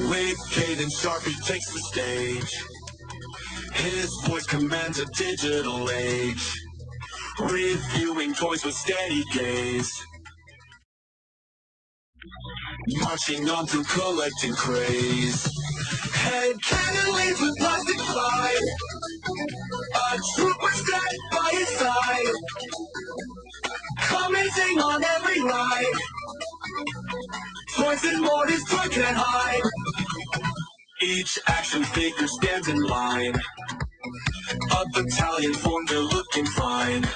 With Caden Sharp, he takes the stage. His voice commands a digital age. Reviewing toys with steady gaze. Marching on through collecting craze. Head cannon leads with plastic pride. A trooper set by his side. Commenting on every ride. Toys and more his toy can't hide. Each action figure stands in line. A battalion formed, they're looking fine.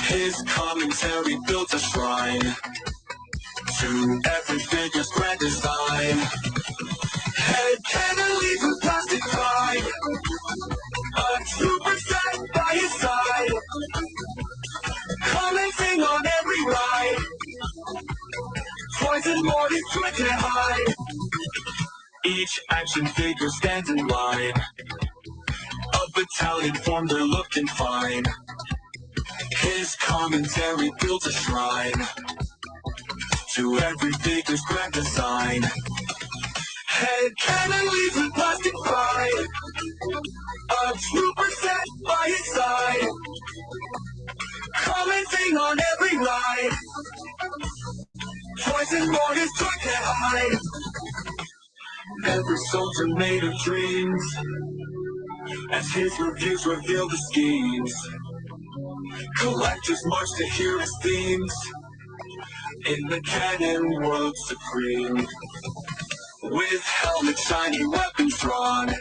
His commentary built a shrine to every figure's grand design. Head cannon leads with plastic pride. A trooper set by his side. Commenting on every ride. Toys and more his toy can't hide. Each action figure stands in line. A battalion formed, they're looking fine. His commentary built a shrine to every figure's grand design. Head cannon leads with plastic pride. A trooper set by his side. Commenting on every ride. Toys and more his toy can't hide. Every soldier made of dreams, as his reviews reveal the schemes. Collectors march to hear his themes, in the Canon world supreme. With helmet shiny weapons drawn,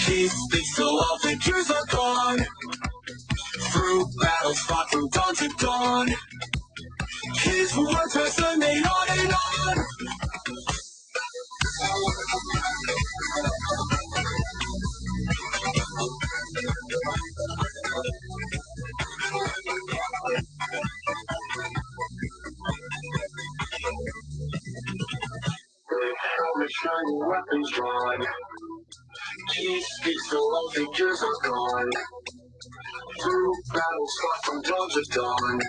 he speaks till all figures are gone. Through battles fought from dawn to dawn, his words resonate on and on. With helmet shiny weapons drawn, he speaks till all figures are gone. Through battles fought from dawn to dawn,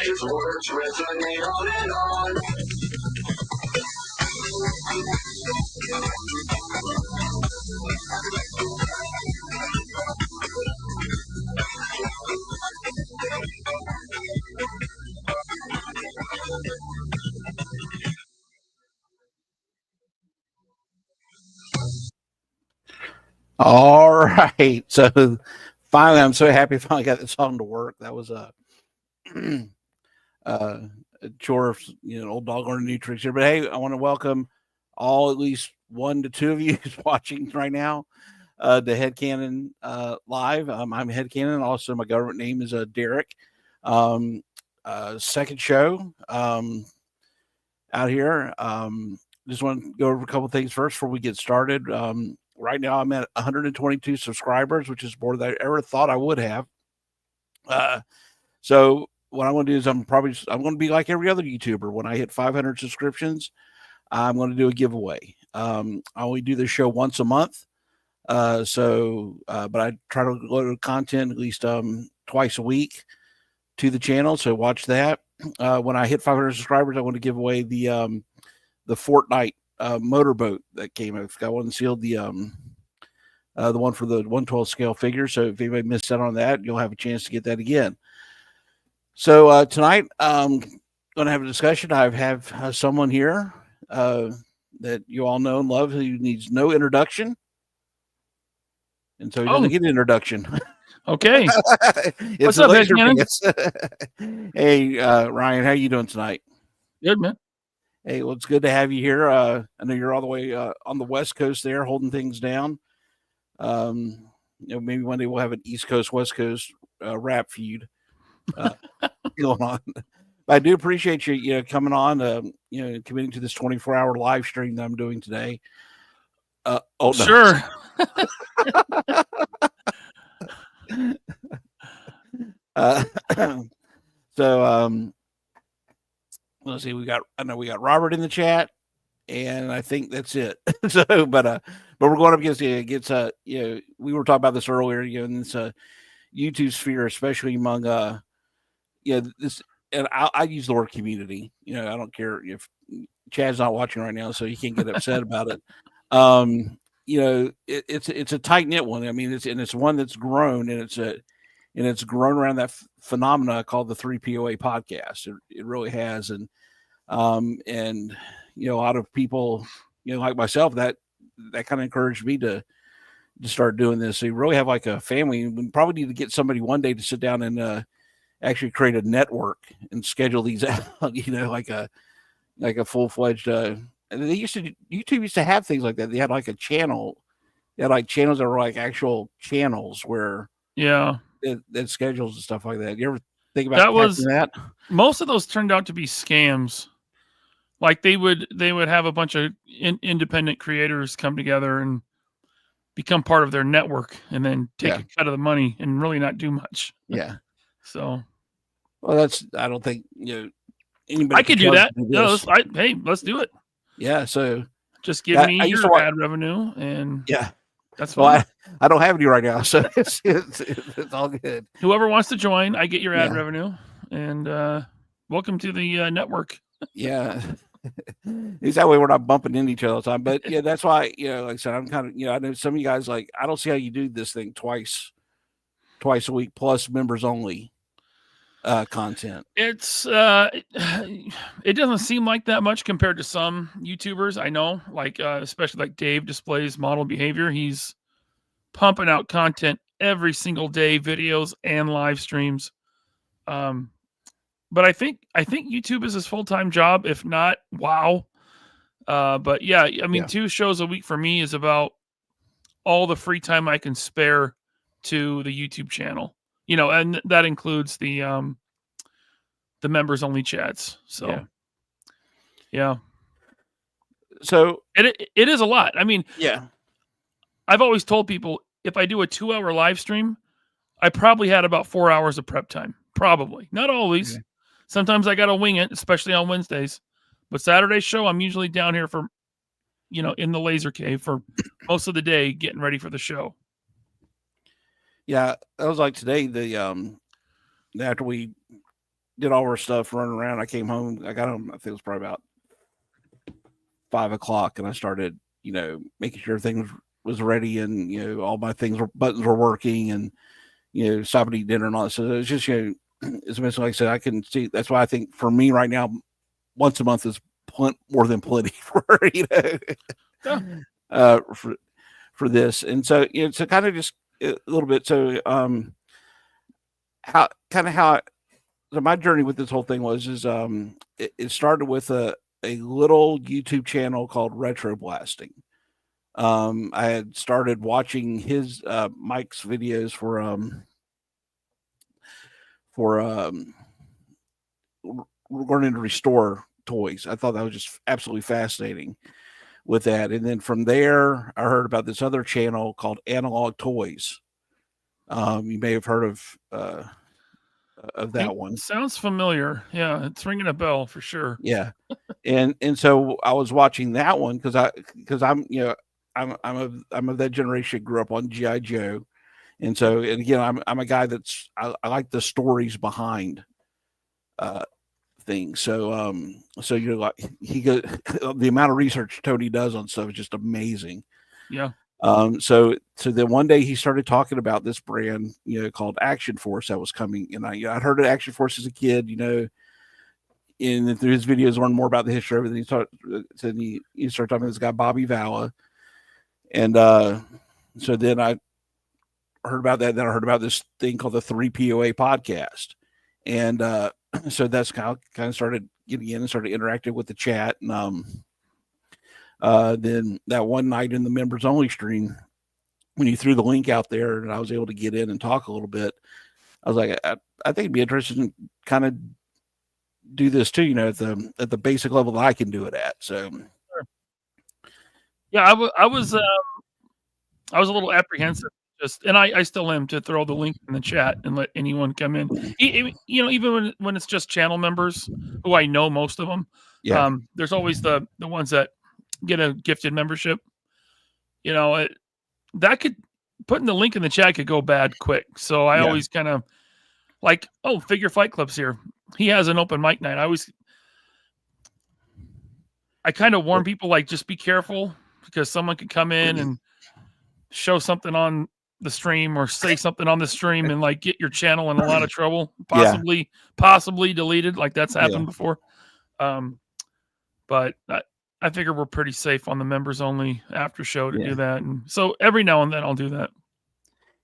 his words resonate on and on. All right. So finally, I'm so happy I finally got this song to work. That was a chore of old dog on a new tricks here. But hey, I want to welcome all at least 1 to 2 of you who's watching right now to Head Canon Live. I'm Head Canon. Also, my government name is Derek. Second show out here. Just want to go over a couple things first before we get started. Right now, I'm at 122 subscribers, which is more than I ever thought I would have. So what I'm going to do is I'm going to be like every other YouTuber. When I hit 500 subscriptions, I'm going to do a giveaway. I only do this show once a month. But I try to load content at least twice a week to the channel. So watch that. When I hit 500 subscribers, I want to give away the Fortnite motorboat that came out. I one sealed the one for the 1/12 scale figure. So if anybody missed out on that, you'll have a chance to get that again. So tonight I'm going to have a discussion. I have someone here that you all know and love who needs no introduction, and so he doesn't get an introduction. Okay. What's up, Ed Hey, Ryan, how you doing tonight? Good, man. Hey, well, it's good to have you here. I know you're all the way on the West Coast there, holding things down. Maybe one day we'll have an East Coast, West Coast rap feud going on. But I do appreciate you, coming on, committing to this 24-hour live stream that I'm doing today. Sure. Let's see. I know we got Robert in the chat, and I think that's it. But we're going up against we were talking about this earlier, in this YouTube sphere, especially among this, and I use the word community. I don't care if Chad's not watching right now, so he can't get upset about it. It's a tight knit one. I mean, it's one that's grown, and it's grown around that phenomena called the 3POA podcast. It really has, and a lot of people, like myself, that kind of encouraged me to start doing this. So you really have like a family. We probably need to get somebody one day to sit down and actually create a network and schedule these out. Like a full-fledged. And YouTube used to have things like that. They had like a channel. They had like channels that were like actual channels where that schedules and stuff like that. You ever think about that? Most of those turned out to be scams. Like they would have a bunch of independent creators come together and become part of their network, and then take a cut of the money and really not do much. Yeah. So, well, I don't think anybody. I could do that. No, hey, let's do it. Yeah. So just give me your ad revenue, and that's fine. Well, I don't have any right now, so it's all good. Whoever wants to join, I get your ad revenue, and welcome to the network. Yeah. It's that way we're not bumping into each other all the time. But that's why, like I said, I'm kind of, I know some of you guys, like, I don't see how you do this thing twice a week plus members only content. It's it doesn't seem like that much compared to some YouTubers I know, like especially like Dave Displays Model Behavior. He's pumping out content every single day, videos and live streams. But I think YouTube is his full-time job, if not, wow. But yeah, I mean, 2 shows a week for me is about all the free time I can spare to the YouTube channel, and that includes the members only chats. So, yeah. So it is a lot. I mean, I've always told people if I do a 2-hour live stream, I probably had about 4 hours of prep time. Probably, not always. Okay. Sometimes I got to wing it, especially on Wednesdays. But Saturday show, I'm usually down here for, in the laser cave for most of the day, getting ready for the show. Yeah, that was like today. After we did all our stuff running around, I came home. I got home. I think it was probably about 5:00, and I started, making sure everything was ready, and all my buttons were working, and stopping to eat dinner and all that. So it was just as like I said, I can see. That's why I think for me right now, once a month is more than plenty for for this. And so so kind of just a little bit. So how so my journey with this whole thing is it started with a little YouTube channel called Retro Blasting. I had started watching his Mike's videos for learning to restore toys. I thought that was just absolutely fascinating with that. And then from there, I heard about this other channel called Analog Toys. You may have heard of that one. Sounds familiar. Yeah, it's ringing a bell for sure. Yeah, and so I was watching that one because I'm I'm of that generation that grew up on G.I. Joe. And so, and again, I'm a guy I like the stories behind things. So, like the amount of research Tony does on stuff is just amazing. Yeah. So then one day he started talking about this brand, called Action Force that was coming. And I'd heard of Action Force as a kid, and through his videos, learned more about the history of everything. He started talking to this guy, Bobby Valla. And so then I heard about that. Then I heard about this thing called the 3POA podcast. And so that's kind of started getting in and started interacting with the chat. And then that one night in the members only stream, when you threw the link out there and I was able to get in and talk a little bit, I was like, I think it'd be interesting to kind of do this too, at the basic level that I can do it at. So, yeah, I was a little apprehensive. And I still am, to throw the link in the chat and let anyone come in. Even when it's just channel members who I know, most of them. Yeah. There's always the ones that get a gifted membership. That could, putting the link in the chat could go bad quick. So I always kind of like, oh, Figure Fight Club's here. He has an open mic night. I kind of warn people, like, just be careful, because someone could come in and show something on the stream or say something on the stream and like get your channel in a lot of trouble, possibly deleted. Like that's happened before. But I figure we're pretty safe on the members only after show to do that. And so every now and then I'll do that.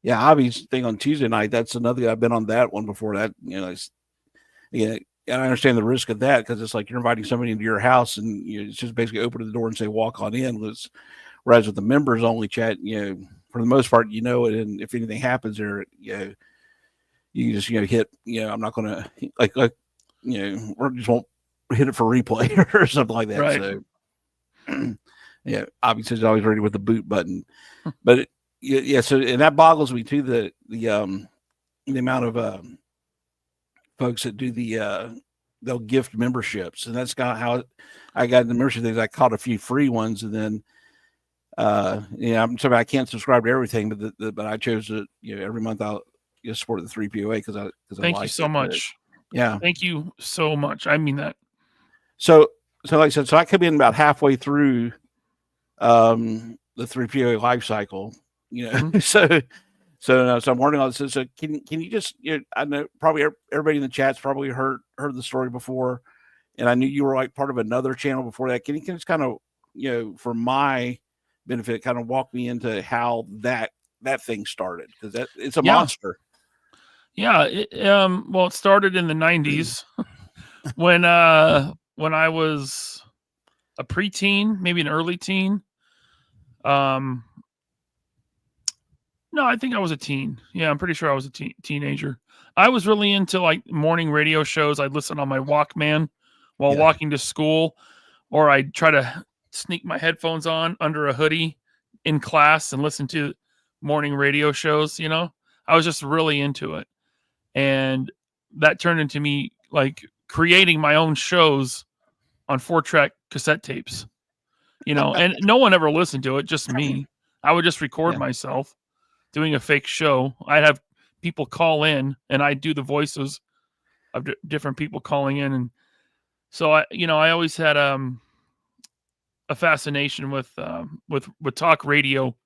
Yeah, Obby's thing on Tuesday night, that's another. I've been on that one before. That, you know, and I understand the risk of that, because it's like you're inviting somebody into your house and it's just basically open the door and say walk on in. Whereas with the members only chat, you know, for the most part, you know it, and if anything happens there, you know, you just, you know, hit, you know, I'm not gonna like you know, or just won't hit it for replay or something like that. Right. So yeah, obviously it's always ready with the boot button. But so, and that boggles me too, the amount of folks that do they'll gift memberships, and that's kind of how I got the membership things. I caught a few free ones, and then I'm sorry, I can't subscribe to everything, but I chose to, you know, every month I'll support the 3POA because I thank you so much. Yeah, thank you so much. I mean that. So like I said, so I come in about halfway through the 3POA life cycle, you know. So I'm working on this. So can you just, you know, I know probably everybody in the chat's probably heard the story before, and I knew you were like part of another channel before that. Can you just kind of, you know, for my benefit, kind of walk me into how that thing started, because it's a monster. Yeah, well, it started in the 90s when I was a preteen, maybe an early teen. No, I think I was a teen. Yeah, I'm pretty sure I was a teenager. I was really into like morning radio shows. I'd listen on my Walkman while walking to school, or I'd try to sneak my headphones on under a hoodie in class and listen to morning radio shows. You know, I was just really into it. And that turned into me like creating my own shows on 4-track cassette tapes, you know, and no one ever listened to it, just me. I would just record myself doing a fake show. I'd have people call in and I'd do the voices of different people calling in. And so I always had a fascination with talk radio,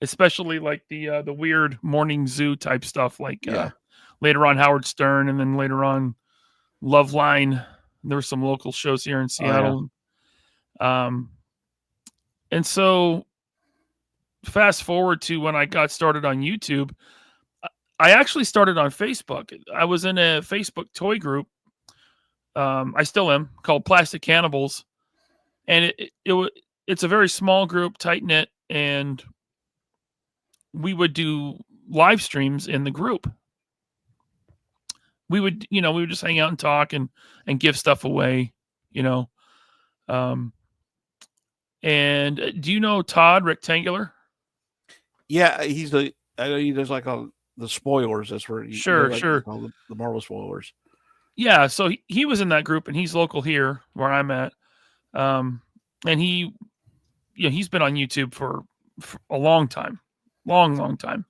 especially like the weird morning zoo type stuff, like later on Howard Stern, and then later on Loveline. There were some local shows here in Seattle. And so fast forward to when I got started on YouTube, I actually started on Facebook. I was in a Facebook toy group. I still am, called Plastic Cannibals. And it's a very small group, tight knit. And we would do live streams in the group. We would just hang out and talk and give stuff away, you know. And do you know Todd Rectangular? Yeah, I know he does like all the spoilers. That's where sure. All the Marvel spoilers. Yeah, so he was in that group, and he's local here where I'm at. And he's been on YouTube for a long time, long time.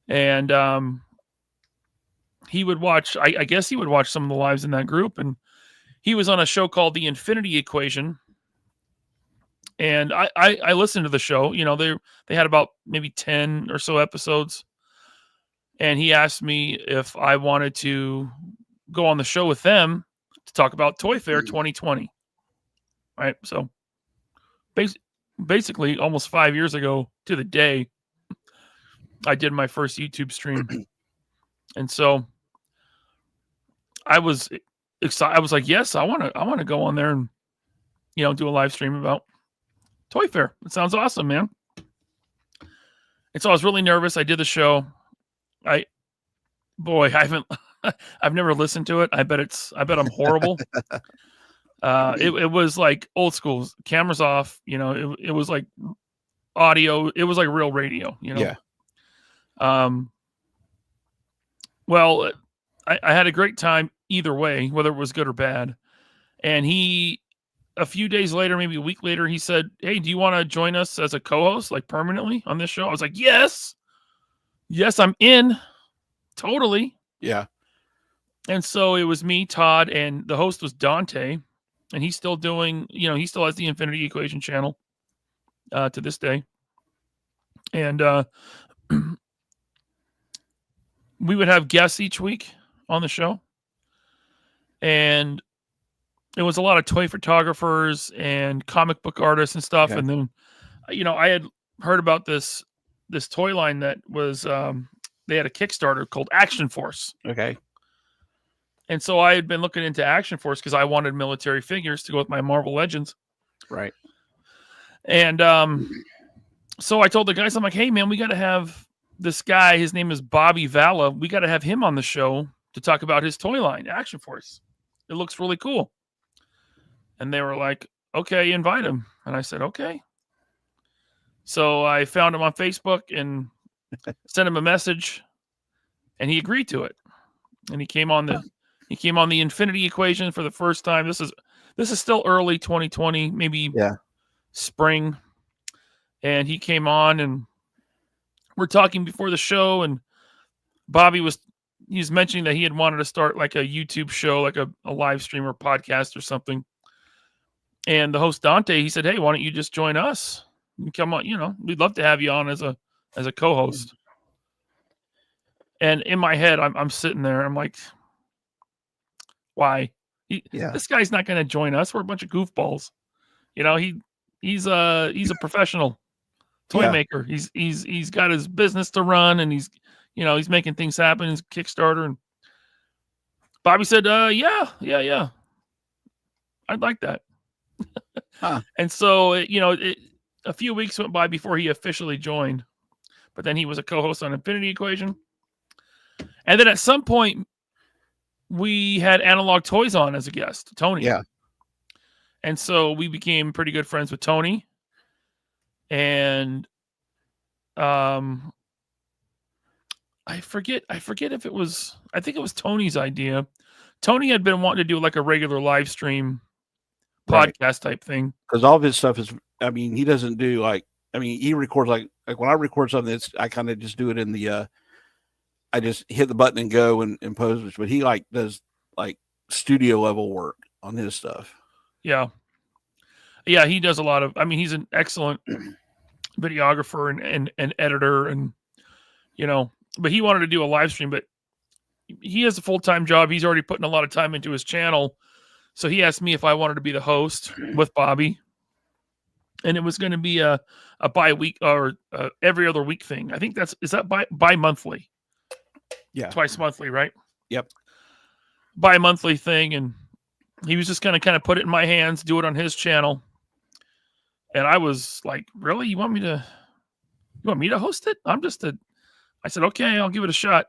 And he would watch. I guess he would watch some of the lives in that group, and he was on a show called The Infinity Equation. And I listened to the show. You know, they had about maybe 10 or so episodes. And he asked me if I wanted to go on the show with them to talk about Toy Fair 2020. Right? So basically almost 5 years ago to the day, I did my first YouTube stream. And so I was excited. I was like, yes, I want to go on there and, you know, do a live stream about Toy Fair. It sounds awesome, man. And so I was really nervous. I did the show. I've never listened to it. I bet I'm horrible. It was like old school, cameras off, you know, it was like audio. It was like real radio, you know? Yeah. Well, I had a great time either way, whether it was good or bad. And a few days later, maybe a week later, he said, "Hey, do you want to join us as a co-host, like permanently on this show?" I was like, yes, I'm in. Totally. Yeah. And so it was me, Todd, and the host was Dante, and he's still doing, he still has the Infinity Equation channel to this day. And we would have guests each week on the show. And it was a lot of toy photographers and comic book artists and stuff. Okay. And then, I had heard about this toy line that was, they had a Kickstarter called Action Force. Okay. And so I had been looking into Action Force because I wanted military figures to go with my Marvel Legends. Right. And so I told the guys, I'm like, hey, man, we got to have this guy. His name is Bobby Valla. We got to have him on the show to talk about his toy line, Action Force. It looks really cool. And they were like, okay, invite him. And I said, okay. So I found him on Facebook and sent him a message, and he agreed to it. And he came on the Infinity Equation for the first time. This is still early 2020, maybe spring. And he came on, and we're talking before the show, and Bobby he's mentioning that he had wanted to start like a YouTube show, like a live stream or podcast or something. And the host Dante, he said, hey, why don't you just join us? And come on, we'd love to have you on as a co-host. And in my head, I'm sitting there, I'm like, why? This guy's not going to join us. We're a bunch of goofballs. He's a professional toy maker. He's got his business to run, and he's making things happen. His Kickstarter. And Bobby said, yeah. I'd like that. And so, a few weeks went by before he officially joined, but then he was a co-host on Infinity Equation. And then at some point we had Analog Toys on as a guest, Tony. Yeah. And so we became pretty good friends with Tony. And I forget if it was, I think it was Tony's idea. Tony had been wanting to do like a regular live stream podcast type thing. Because all of his stuff is, he doesn't do he records like when I record something, I kind of just do it in the, I just hit the button and go and pose it. But he does studio level work on his stuff. Yeah. Yeah. He does a lot of, he's an excellent videographer and editor, and, but he wanted to do a live stream, but he has a full-time job. He's already putting a lot of time into his channel. So he asked me if I wanted to be the host with Bobby, and it was going to be a bi-week or every other week thing. I think is that bi-monthly? Yeah. Twice monthly, right? Yep. Bi-monthly thing. And he was just going to kind of put it in my hands, do it on his channel. And I was like, really? You want me to host it? I said, okay, I'll give it a shot.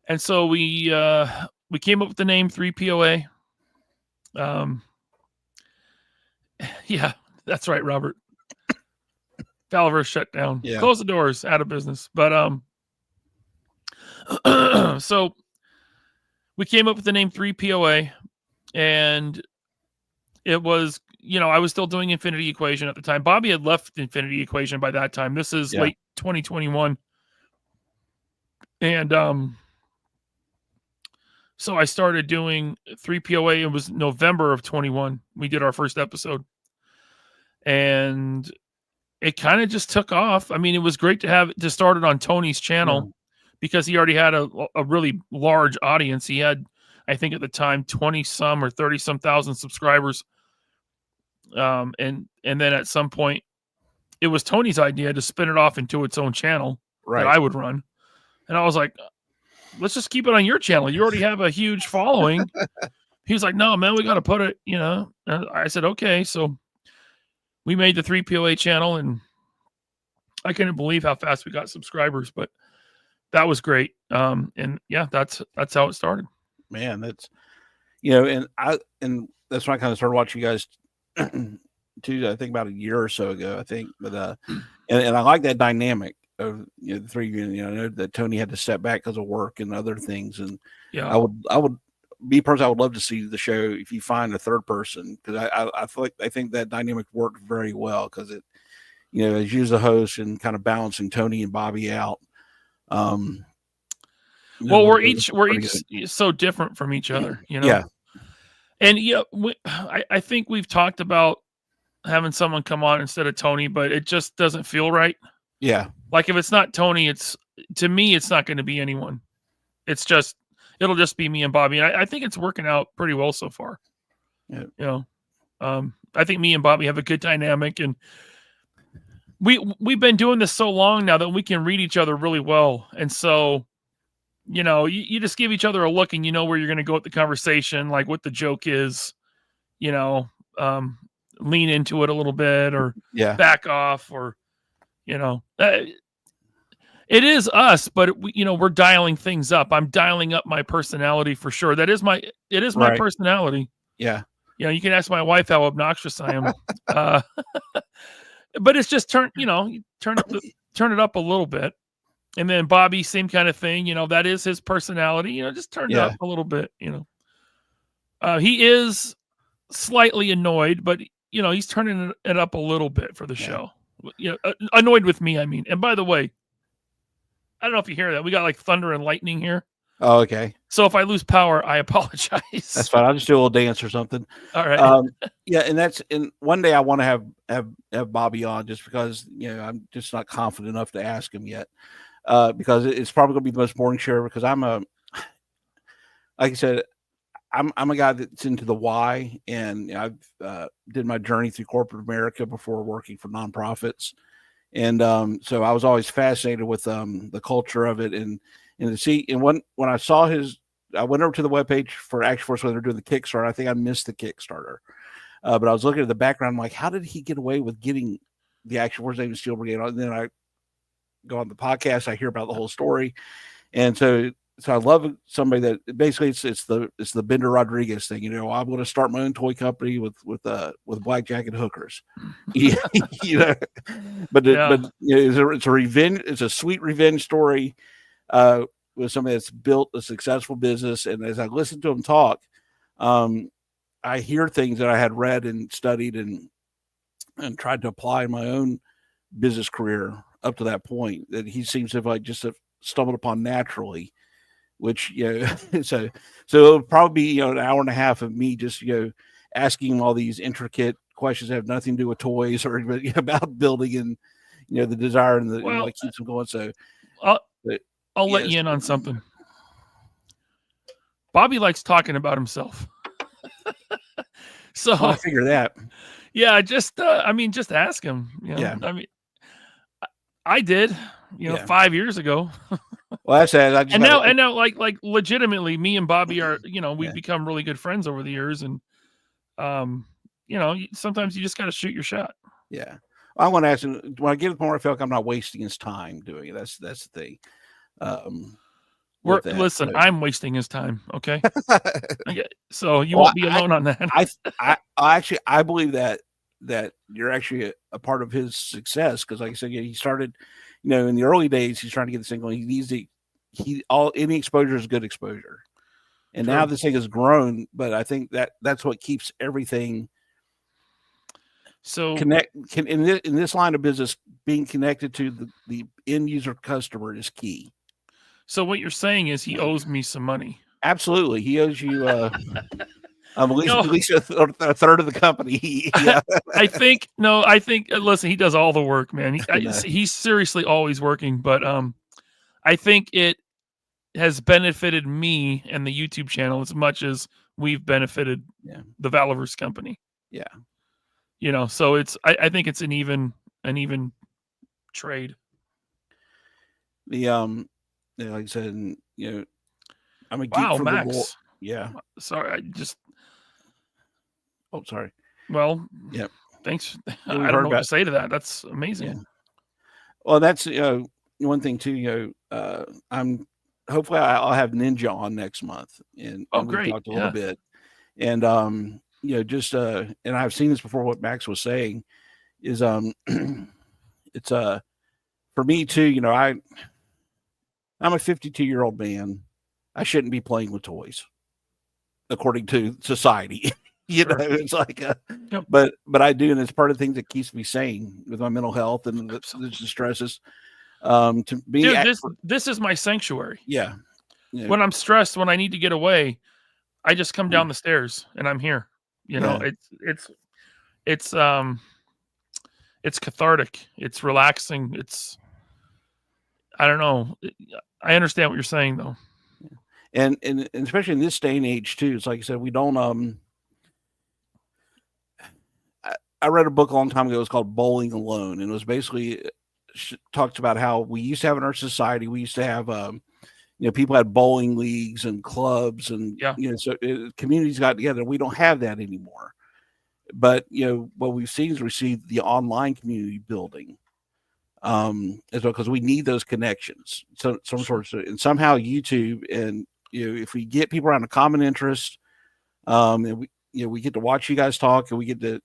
And so we came up with the name 3POA. Yeah, that's right, Robert. Falaverse shut down. Yeah. Close the doors, out of business. But so we came up with the name 3POA, and it was, I was still doing Infinity Equation at the time. Bobby had left Infinity Equation by that time. This is late 2021. And so I started doing 3POA. It was November of 21. We did our first episode. And it kind of just took off. It was great to start it on Tony's channel because he already had a really large audience. He had, I think at the time, 20 some or 30 some thousand subscribers. And then at some point it was Tony's idea to spin it off into its own channel that I would run. And I was like, let's just keep it on your channel. You already have a huge following. He was like, no, man, we got to put it, And I said, okay. So we made the 3POA channel, and I couldn't believe how fast we got subscribers, but that was great. And yeah, that's how it started. Man, that's, and that's when I kind of started watching you guys too. I think about a year or so ago, I think, but, and I like that dynamic of, the three of you, I know that Tony had to step back because of work and other things. And I would be personally, I would love to see the show if you find a third person, because I feel like I think that dynamic worked very well, because it, as you as the host and kind of balancing Tony and Bobby out. Well, we're each so different from each other, you know? Yeah. And yeah, I think we've talked about having someone come on instead of Tony, but it just doesn't feel right. Yeah. Like if it's not Tony, to me, it's not going to be anyone. It'll just be me and Bobby. And I think it's working out pretty well so far. Yeah. You know, I think me and Bobby have a good dynamic, and we've been doing this so long now that we can read each other really well. And so, you know, you just give each other a look and you know where you're going to go with the conversation, like what the joke is, you know, lean into it a little bit or back off, or, you know, it is us, but you know, we're dialing things up. I'm dialing up my personality for sure. It is my personality. Yeah. You know, you can ask my wife how obnoxious I am. But it's just turn it up a little bit. And then Bobby, same kind of thing. You know, that is his personality. You know, just turn it up a little bit. You know, he is slightly annoyed, but you know, he's turning it up a little bit for the show. You know, annoyed with me, I mean. And by the way, I don't know if you hear that. We got like thunder and lightning here. Oh, okay. So if I lose power, I apologize. That's fine. I'll just do a little dance or something. All right. Yeah, and one day I want to have Bobby on, just because, you know, I'm just not confident enough to ask him yet. Because it's probably gonna be the most boring show, because like I said, I'm a guy that's into the why, and I've did my journey through corporate America before working for nonprofits. And so I was always fascinated with the culture of it, and to see. And when I saw I went over to the webpage for Action Force when they're doing the Kickstarter. I think I missed the Kickstarter, but I was looking at the background. I'm like, how did he get away with getting the Action Force Navy Steel Brigade on? And then I go on the podcast, I hear about the whole story, and so I love somebody that basically it's the Bender Rodriguez thing. You know, I'm going to start my own toy company with blackjack and hookers. You know, but you know, it's a revenge. It's a sweet revenge story with somebody that's built a successful business. And as I listen to him talk, I hear things that I had read and studied and tried to apply in my own business career up to that point, that he seems to have like just have stumbled upon naturally. Which, you know, so it'll probably be, you know, an hour and a half of me just, you know, asking him all these intricate questions that have nothing to do with toys or about building, and, you know, the desire and and what keeps them going. So I'll let you in on something. Bobby likes talking about himself. So I figure that. Yeah, just ask him. You know? Yeah. I mean, I did, you know, 5 years ago. Well, that's it. And now, like legitimately, me and Bobby are, you know, we've become really good friends over the years, and you know, sometimes you just got to shoot your shot. Yeah, I want to ask him, when I get to the point where I feel like I'm not wasting his time doing it. That's the thing. Listen, I'm wasting his time. Okay, so you won't be alone on that. I believe that you're actually a part of his success, because, like I said, he started, you know, in the early days, he's trying to get this thing going. He needs any exposure is good exposure, and now this thing has grown. But I think that's what keeps everything. So in this line of business, being connected to the end user customer is key. So what you're saying is he owes me some money. Absolutely, he owes you. At least a third of the company. Yeah. I think. Listen, he does all the work, man. He's seriously always working, but I think it has benefited me and the YouTube channel as much as we've benefited the Valaverse company. Yeah. You know, so I think it's an even trade. Like I said, you know, I'm a geek for Max. the war. Yeah. Sorry, I just. Oh, sorry. Well, yeah. Thanks. I don't know what to say to that. That's amazing. Yeah. Well, that's, you know, one thing too. You know, hopefully I'll have Ninja on next month, and great. We talked a little bit, and you know, just and I've seen this before. What Max was saying is it's for me too. You know, I'm a 52-year-old man. I shouldn't be playing with toys, according to society. You know, it's like, but I do, and it's part of the things that keeps me sane with my mental health and the stresses. To be, this is my sanctuary. Yeah, when I'm stressed, when I need to get away, I just come down the stairs and I'm here. It's cathartic. It's relaxing. I don't know. I understand what you're saying though. And especially in this day and age too, it's like I said, we don't. I read a book a long time ago. It was called Bowling Alone, and it was basically talks about how we used to have in our society. We used to have, people had bowling leagues and clubs, and so communities got together. We don't have that anymore. But what we've seen is the online community building, as well, because we need those connections. So some sorts of, and somehow YouTube, and if we get people around a common interest, and we get to watch you guys talk, and we get to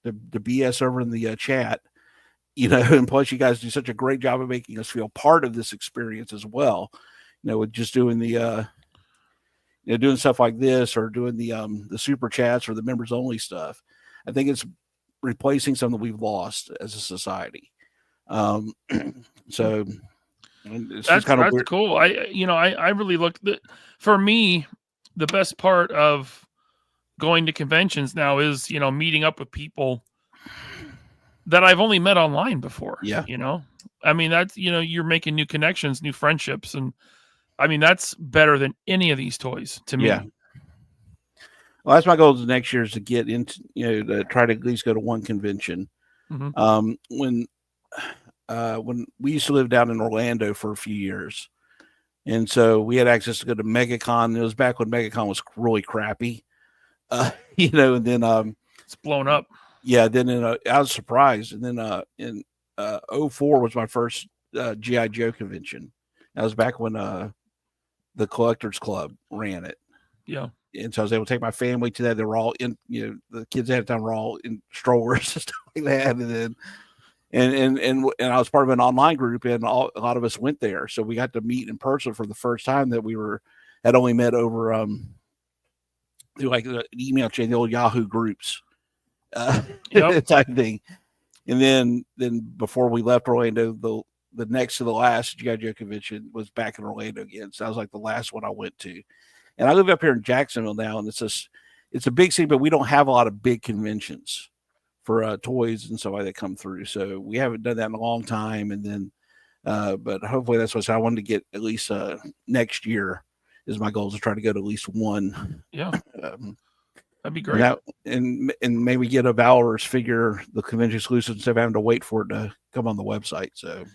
the BS over in the chat, and plus you guys do such a great job of making us feel part of this experience as well. With just doing the doing stuff like this, or doing the super chats or the members only stuff. I think it's replacing something we've lost as a society. So it's that's kind of weird. Cool. I really for me, the best part of going to conventions now is, meeting up with people that I've only met online before. Yeah. I mean, that's, you're making new connections, new friendships. And I mean, that's better than any of these toys to me. Yeah. Well, that's my goal next year, is to get into, to try to at least go to one convention. Mm-hmm. When we used to live down in Orlando for a few years, and so we had access to go to MegaCon. It was back when MegaCon was really crappy, and then it's blown up. Yeah, then I was surprised, and then in 2004 was my first GI Joe convention. That was back when the Collectors Club ran it. Yeah. And so I was able to take my family to that. They were all in, the kids at the time were all in strollers and stuff like that. And then, and I was part of an online group, and a lot of us went there. So we got to meet in person for the first time that we had only met over, through like an email chain, the old Yahoo groups, type thing. And then before we left Orlando, the next to the last GI Joe convention was back in Orlando again. So that was like the last one I went to. And I live up here in Jacksonville now, and it's a big city, but we don't have a lot of big conventions for toys and stuff like that come through. So we haven't done that in a long time. And then, but hopefully that's what I wanted to get at least next year is my goal, to try to go to at least one. Yeah. That'd be great. And maybe get a Valor's figure, the convention exclusive, instead of having to wait for it to come on the website. So,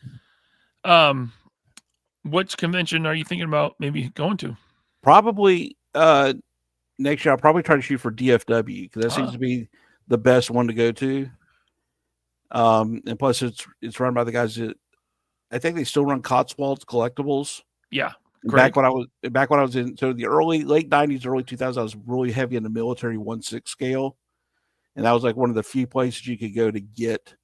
which convention are you thinking about maybe going to? Probably next year. I'll probably try to shoot for DFW, because that seems to be the best one to go to. And plus it's run by the guys that I think they still run Cotswolds Collectibles. Yeah. Back when I was in, so the late 90s, early 2000s, I was really heavy in the military 1/6 scale. And that was like one of the few places you could go to get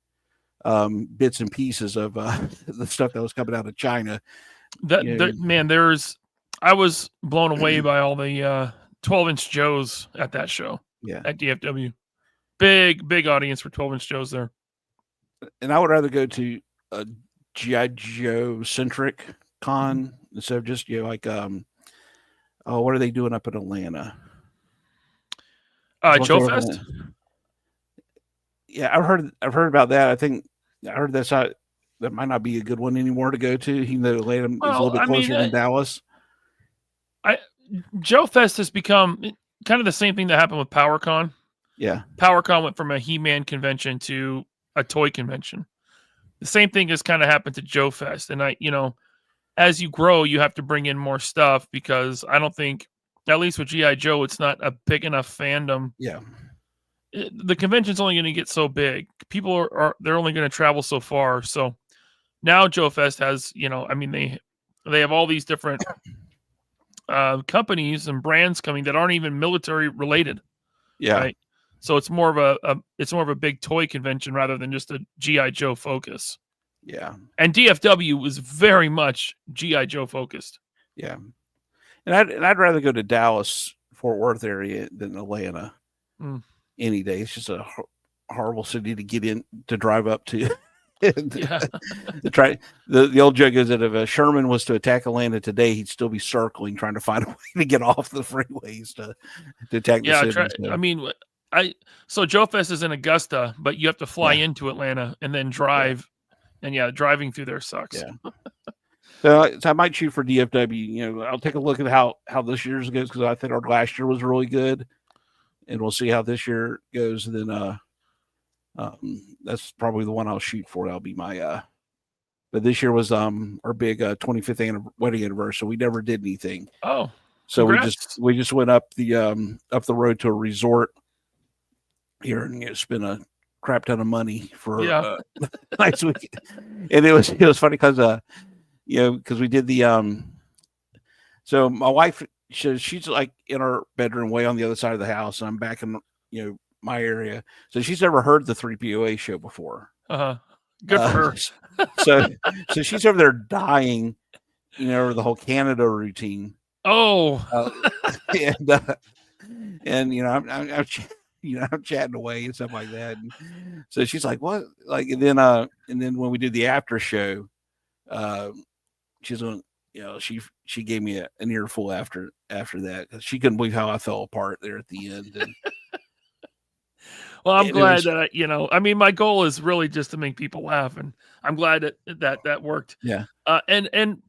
bits and pieces of the stuff that was coming out of China. I was blown away by all the 12-inch Joes at that show. Yeah. At DFW. Big audience for 12-inch Joes there. And I would rather go to a G.I. Joe centric con instead of just, like, what are they doing up in Atlanta? Joe Fest? Yeah, I've heard about that. I think I heard that might not be a good one anymore to go to, even though Atlanta is a little bit closer than Dallas. Joe Fest has become kind of the same thing that happened with PowerCon. Yeah. PowerCon went from a He-Man convention to a toy convention. The same thing has kind of happened to Joe Fest. And as you grow, you have to bring in more stuff, because I don't think, at least with G.I. Joe, it's not a big enough fandom. Yeah. The convention's only going to get so big. People they're only going to travel so far. So now Joe Fest has, they have all these different companies and brands coming that aren't even military related. Yeah. Right. So it's more of a big toy convention rather than just a G.I. Joe focus. Yeah. And DFW was very much G.I. Joe focused. Yeah. And I'd rather go to Dallas, Fort Worth area than Atlanta any day. It's just a horrible city to get in, to drive up to. The old joke is that if Sherman was to attack Atlanta today, he'd still be circling, trying to find a way to get off the freeways to attack the city. I mean, so Joe Fest is in Augusta, but you have to fly into Atlanta and then drive. And driving through there sucks. Yeah. So I might shoot for DFW. I'll take a look at how this year's goes, because I think our last year was really good, and we'll see how this year goes. And then that's probably the one I'll shoot for. That'll be my. But this year was our big 25th wedding anniversary. So we never did anything. Oh, so we just went up the road to a resort here and spent a crap ton of money for nice week. And it was funny because because we did the so my wife, she's like in her bedroom way on the other side of the house, and I'm back in my area, so she's never heard the 3POA show before. Good for her. so she's over there dying over the whole Canada routine. I'm chatting away and stuff like that. And so she's like, "What?" Like, and then when we did the after show, she's going, she gave me an earful after that, because she couldn't believe how I fell apart there at the end. And, well, I'm glad that I mean, my goal is really just to make people laugh, and I'm glad that worked. Yeah. And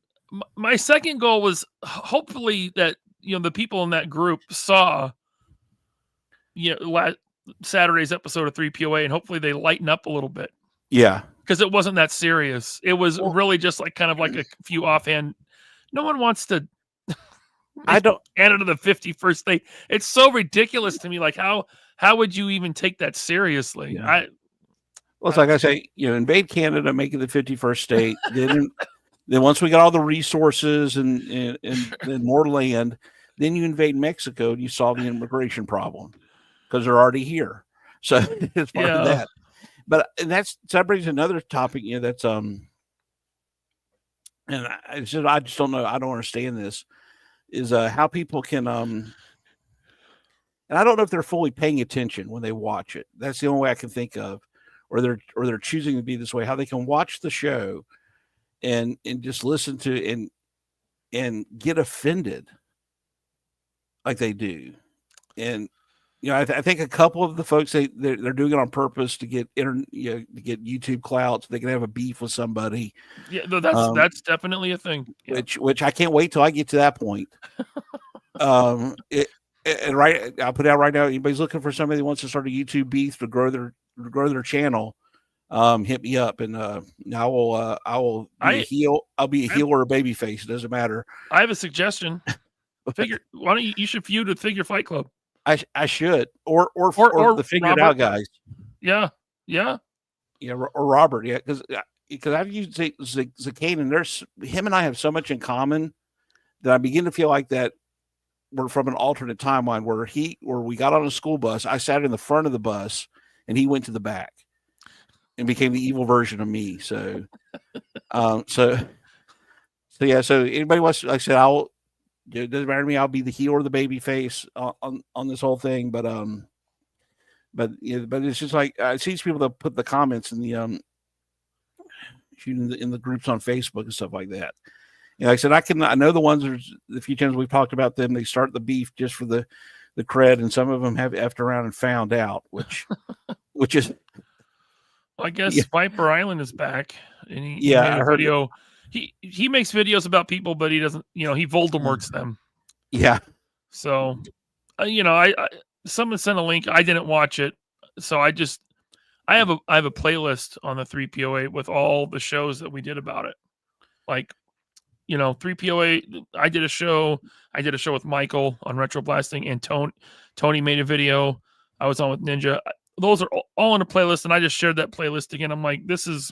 my second goal was hopefully that the people in that group saw Saturday's episode of 3POA, and hopefully they lighten up a little bit. Yeah. Because it wasn't that serious. It was really just like kind of like a few offhand. No one wants to Canada the 51st state. It's so ridiculous to me. Like, how would you even take that seriously? Yeah. It's like I say, invade Canada, make it the 51st state. Then once we got all the resources and more land, then you invade Mexico and you solve the immigration problem, because they're already here. So it's part of that. But that brings another topic, that's and I just don't know. I don't understand this. Is how people can and I don't know if they're fully paying attention when they watch it. That's the only way I can think of, or they're choosing to be this way. How they can watch the show and just listen to and get offended like they do. And I think a couple of the folks they're doing it on purpose to get to get YouTube clout, so they can have a beef with somebody. Yeah, that's definitely a thing. Yeah. Which I can't wait till I get to that point. I'll put out right now. Anybody's looking for somebody that wants to start a YouTube beef to grow their channel, hit me up, and I will be a heel. I'll be a heel or a baby face. It doesn't matter. I have a suggestion. Why don't you should feud with Figure Fight Club? I should, or the Figured Out guys. Yeah. Or Robert. Yeah, because I've used Canon. There's him and I have so much in common that I begin to feel like that we're from an alternate timeline where we got on a school bus. I sat in the front of the bus and he went to the back and became the evil version of me. So, so anybody wants to, like I said, it doesn't matter to me. I'll be the heel or the baby face on this whole thing. But it's just like I see these people that put the comments in the in the groups on Facebook and stuff like that. Like I said, I know the ones. There's the few times we've talked about them. They start the beef just for the cred, and some of them have effed around and found out, which is. Well, I guess Viper Island is back, and he made a video. He makes videos about people, but he doesn't. He Voldemorts them. Yeah. So, someone sent a link. I didn't watch it, so I have a playlist on the 3POA with all the shows that we did about it. Like, 3POA. I did a show with Michael on Retro Blasting, and Tony made a video. I was on with Ninja. Those are all in a playlist, and I just shared that playlist again. I'm like, this is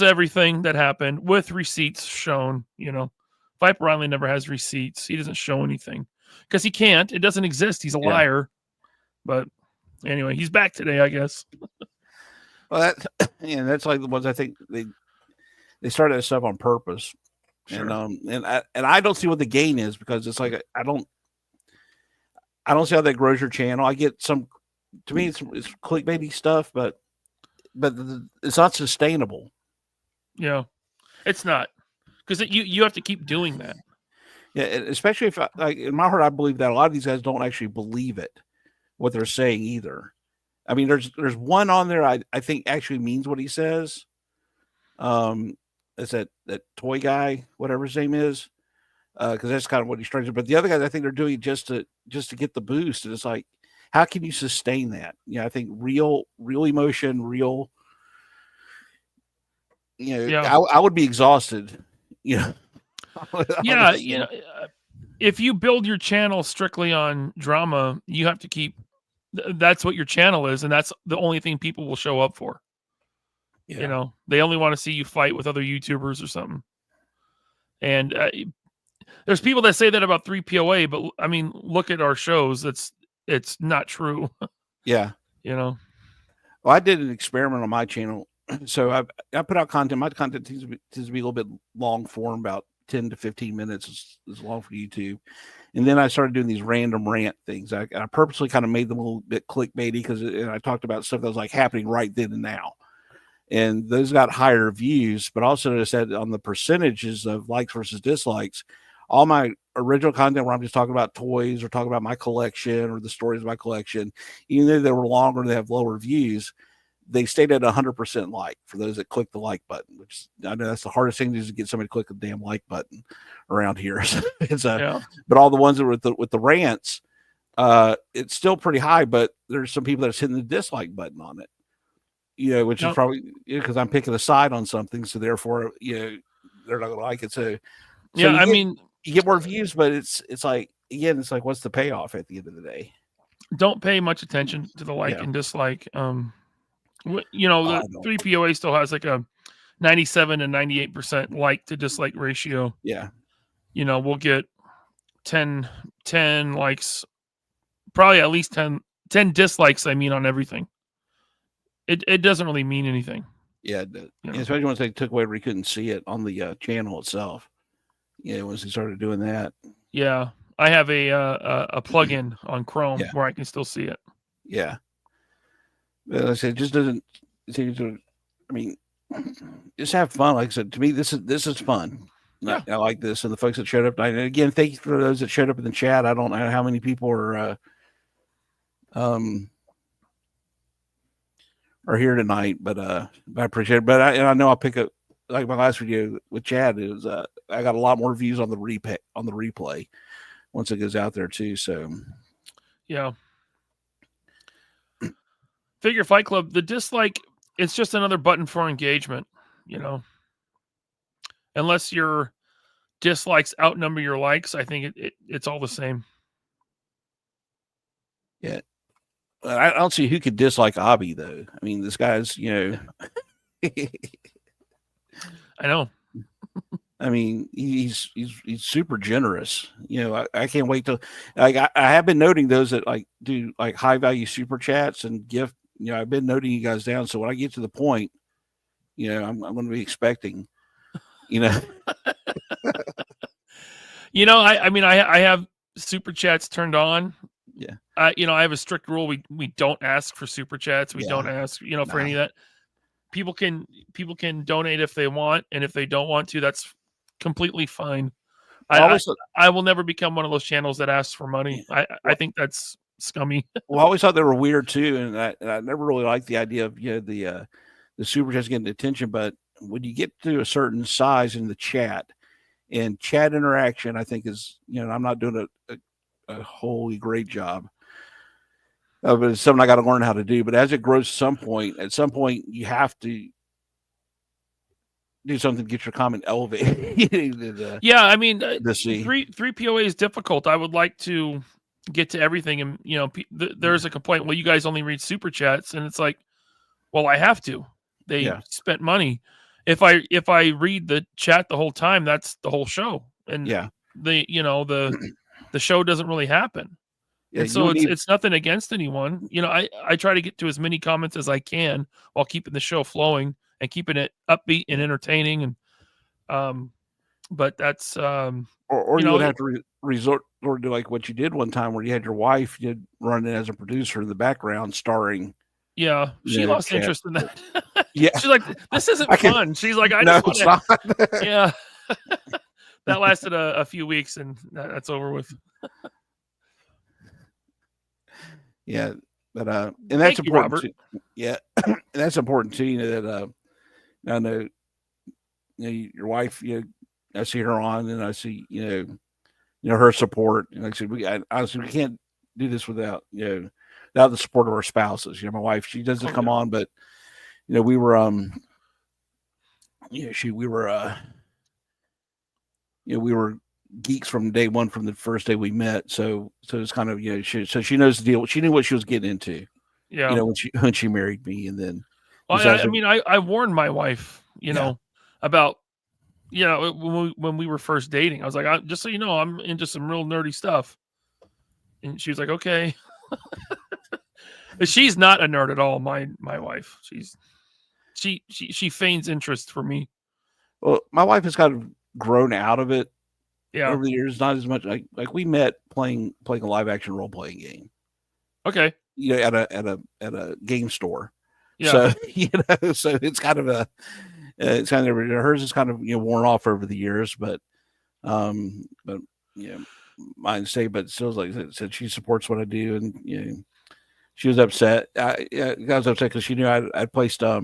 everything that happened with receipts shown. Viper Island never has receipts. He doesn't show anything because he can't. It doesn't exist. He's a liar. But anyway, he's back today, I guess. Well, that's like the ones I think they started that stuff on purpose. Sure. And I don't see what the gain is, because it's like I don't see how that grows your channel. I get some. To me, it's clickbaity stuff, but but it's not sustainable. Yeah, it's not, because you have to keep doing that. Yeah, especially if like in my heart, I believe that a lot of these guys don't actually believe it, what they're saying either. I mean, there's one on there I think actually means what he says. It's that toy guy, whatever his name is, because that's kind of what he's trying to. But the other guys, I think they're doing it just to get the boost, and it's like, how can you sustain that? You know, I think real emotion, real. You know, Yeah. I would be exhausted. You know. Yeah, you know, if you build your channel strictly on drama, you have to keep. That's what your channel is, and that's the only thing people will show up for. Yeah. You know, they only want to see you fight with other YouTubers or something. And there's people that say that about 3POA, but I mean, look at our shows. It's not true. Yeah. You know. Well, I did an experiment on my channel. So I put out content. My content tends to be a little bit long form, about 10 to 15 minutes is long for YouTube. And then I started doing these random rant things. I purposely kind of made them a little bit clickbaity because I talked about stuff that was like happening right then and now. And those got higher views, but also I said on the percentages of likes versus dislikes, all my original content where I'm just talking about toys or talking about my collection or the stories of my collection, even though they were longer, they have lower views, they stayed at 100% like for those that click the like button, which I know that's the hardest thing is to get somebody to click the damn like button around here. But all the ones that were with the rants, it's still pretty high, but there's some people that's hitting the dislike button on it, you know, which is probably because I'm picking a side on something. So therefore, you know, they're not going to like it. So yeah, I mean, you get more views, but it's like, again, it's like, what's the payoff at the end of the day? Don't pay much attention to the like and dislike. You know, the 3POA still has like a 97 and 98% like to dislike ratio. Yeah. You know, we'll get 10 likes, probably at least 10 dislikes, I mean, on everything. It doesn't really mean anything. Yeah, especially once they took away where you couldn't see it on the channel itself. Yeah, once they started doing that. Yeah, I have a plugin on Chrome where I can still see it. Yeah, but like I said, it just doesn't seem to. I mean, just have fun. Like I said, to me, this is fun. Yeah. I like this, and the folks that showed up. And again, thank you for those that showed up in the chat. I don't know how many people are here tonight, but I appreciate it. But I know I'll pick up, like my last video with Chad is I got a lot more views on the replay once it goes out there too. So yeah. Figure Fight Club, the dislike, it's just another button for engagement, you know. Unless your dislikes outnumber your likes, I think it's all the same. Yeah. I don't see who could dislike Abby though. I mean, this guy's, you know. I know. I mean, he's super generous. You know, I can't wait to like. I have been noting those that like do like high value super chats and gift. You know, I've been noting you guys down. So when I get to the point, you know, I'm going to be expecting. You know. You know, I mean, I have super chats turned on. Yeah. You know, I have a strict rule. We don't ask for super chats. We don't ask, you know, for any of that. People can donate if they want, and if they don't want to, that's completely fine. I will never become one of those channels that asks for money. I think that's scummy. Well, I always thought they were weird too, and I never really liked the idea of, you know, the super chats getting attention. But when you get to a certain size in the chat and chat interaction, I think is, you know, I'm not doing a wholly great job. But it's something I got to learn how to do. But as it grows, at some point, you have to do something to get your comment elevated. Yeah, I mean, to see 3POA is difficult. I would like to get to everything, and you know, there's a complaint. Well, you guys only read super chats, and it's like, well, I have to. They spent money. If I read the chat the whole time, that's the whole show, and the show doesn't really happen. Yeah, and so it's nothing against anyone. You know, I try to get to as many comments as I can while keeping the show flowing and keeping it upbeat and entertaining. And but that's or you would have to resort or do like what you did one time where you had your wife, you'd run in as a producer in the background starring. Yeah, she lost interest in that. Yeah, she's like, "This isn't fun." She's like, "I no, just want to." Yeah, that lasted a few weeks, and that's over with. Yeah, but and that's Thank you, important Robert. too. Yeah, and that's important too. That I know, your wife. I see her on, and I see her support. And like I said, honestly, we can't do this without without the support of our spouses. My wife, she doesn't come on, but we were we were geeks from day one, from the first day we met. So it's kind of she knows the deal. She knew what she was getting into. Yeah. When she married me, and then I warned my wife, about when we were first dating. I was like, just so you know, I'm into some real nerdy stuff, and she was like, okay. She's not a nerd at all. My wife, she feigns interest for me. Well, my wife has kind of grown out of it. Yeah. Over the years, not as much. Like we met playing a live action role playing game. Okay. At a game store. Yeah. So so it's kind of hers is kind of worn off over the years, but mine stay. But still, like I said, she supports what I do, and she was upset. I was upset because she knew I placed I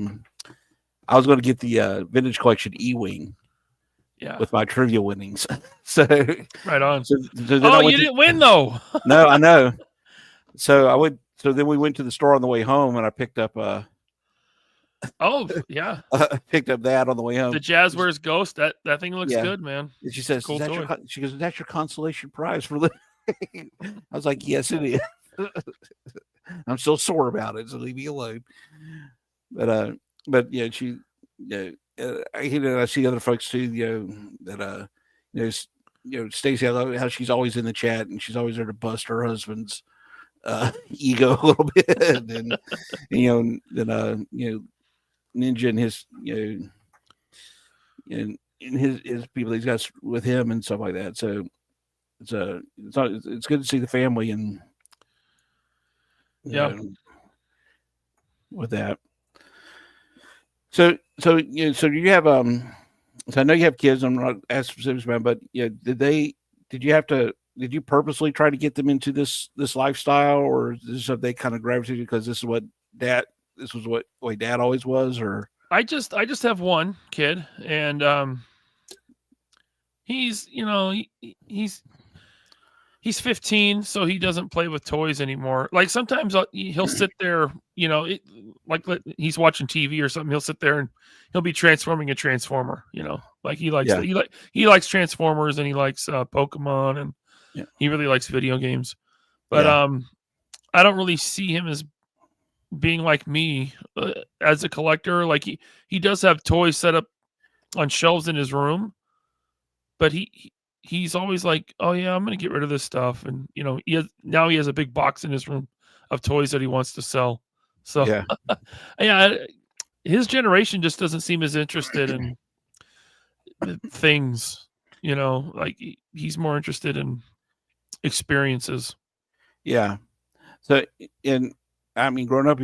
was going to get the vintage collection E-Wing. Yeah. With my trivia winnings. So right on. So you didn't win though. No, I know. So then we went to the store on the way home, and I picked up yeah. I picked up that on the way home. The Jazzwares Ghost. That thing looks good, man. And she says, cool she goes, "That's your consolation prize for living." I was like, "Yes, it is." I'm still sore about it, so leave me alone. But yeah, she I see other folks too, that Stacy, I love how she's always in the chat, and she's always there to bust her husband's ego a little bit, and then Ninja and his and his people he's got with him and stuff like that. So it's good to see the family, and with that. So you have so I know you have kids. I'm not asking specifics about, but did you purposely try to get them into this lifestyle, or have they kind of gravitated because this was what way dad always was? Or I just have one kid, and he's he's 15, so he doesn't play with toys anymore. Like sometimes he'll sit there, like he's watching TV or something. He'll sit there and he'll be transforming a Transformer. Like he likes he likes Transformers, and he likes Pokemon, and he really likes video games. But I don't really see him as being like me as a collector. Like he does have toys set up on shelves in his room, but he's always like, oh yeah, I'm going to get rid of this stuff. And he has a big box in his room of toys that he wants to sell. So his generation just doesn't seem as interested in things, like he's more interested in experiences. Yeah. So, growing up,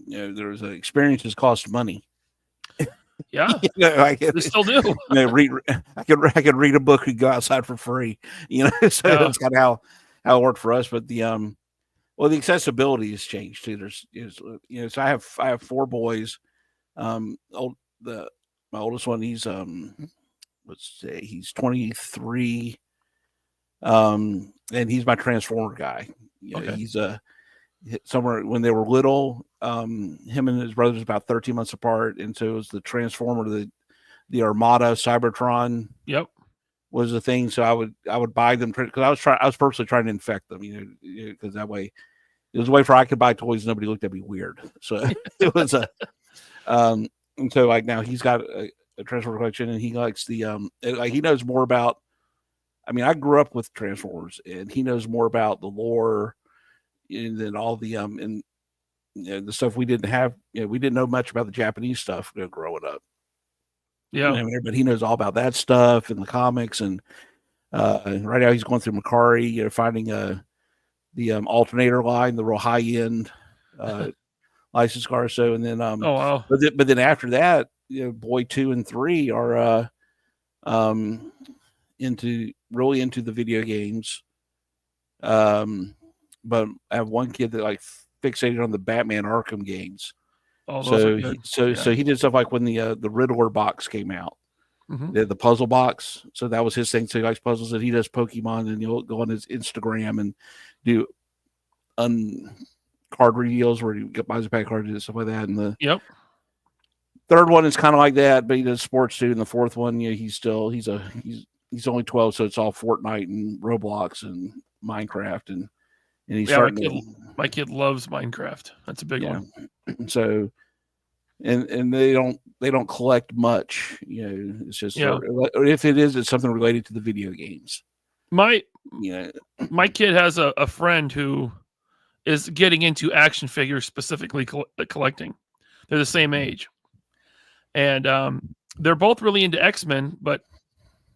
there was experiences cost money. Yeah, they still do. I could read a book and go outside for free. So that's kind of how it worked for us. But the accessibility has changed too. So I have 4 boys. My oldest one, he's he's 23. And he's my Transformer guy. He's somewhere when they were little, him and his brothers about 13 months apart, and so it was the Transformer, the Armada Cybertron. Yep, was the thing. So I would buy them because I was purposely trying to infect them, because that way it was a way for I could buy toys and nobody looked at me weird. So it was and so like now he's got a Transformer collection, and he likes the he knows more about. I grew up with Transformers, and he knows more about the lore and then all the and the stuff we didn't have. We didn't know much about the Japanese stuff growing up. Yeah, but he knows all about that stuff and the comics. And right now he's going through Macari, finding the alternator line, the real high end licensed cars. So, and then, Oh wow. but then after that, boy 2 and 3 are really into the video games. But I have one kid that like fixated on the Batman Arkham games. Oh, those are good. So he did stuff like when the Riddler box came out, the puzzle box. So that was his thing. So he likes puzzles, and he does Pokemon, and he'll go on his Instagram and do card reveals where he buys a pack of cards and stuff like that. And the third one is kind of like that, but he does sports too. And the fourth one, he's only 12, so it's all Fortnite and Roblox and Minecraft, and he's starting. My kid loves Minecraft. That's a big one. So, and they don't collect much. It's just if it is, it's something related to the video games. My kid has a friend who is getting into action figures, specifically collecting. They're the same age, and they're both really into X-Men, but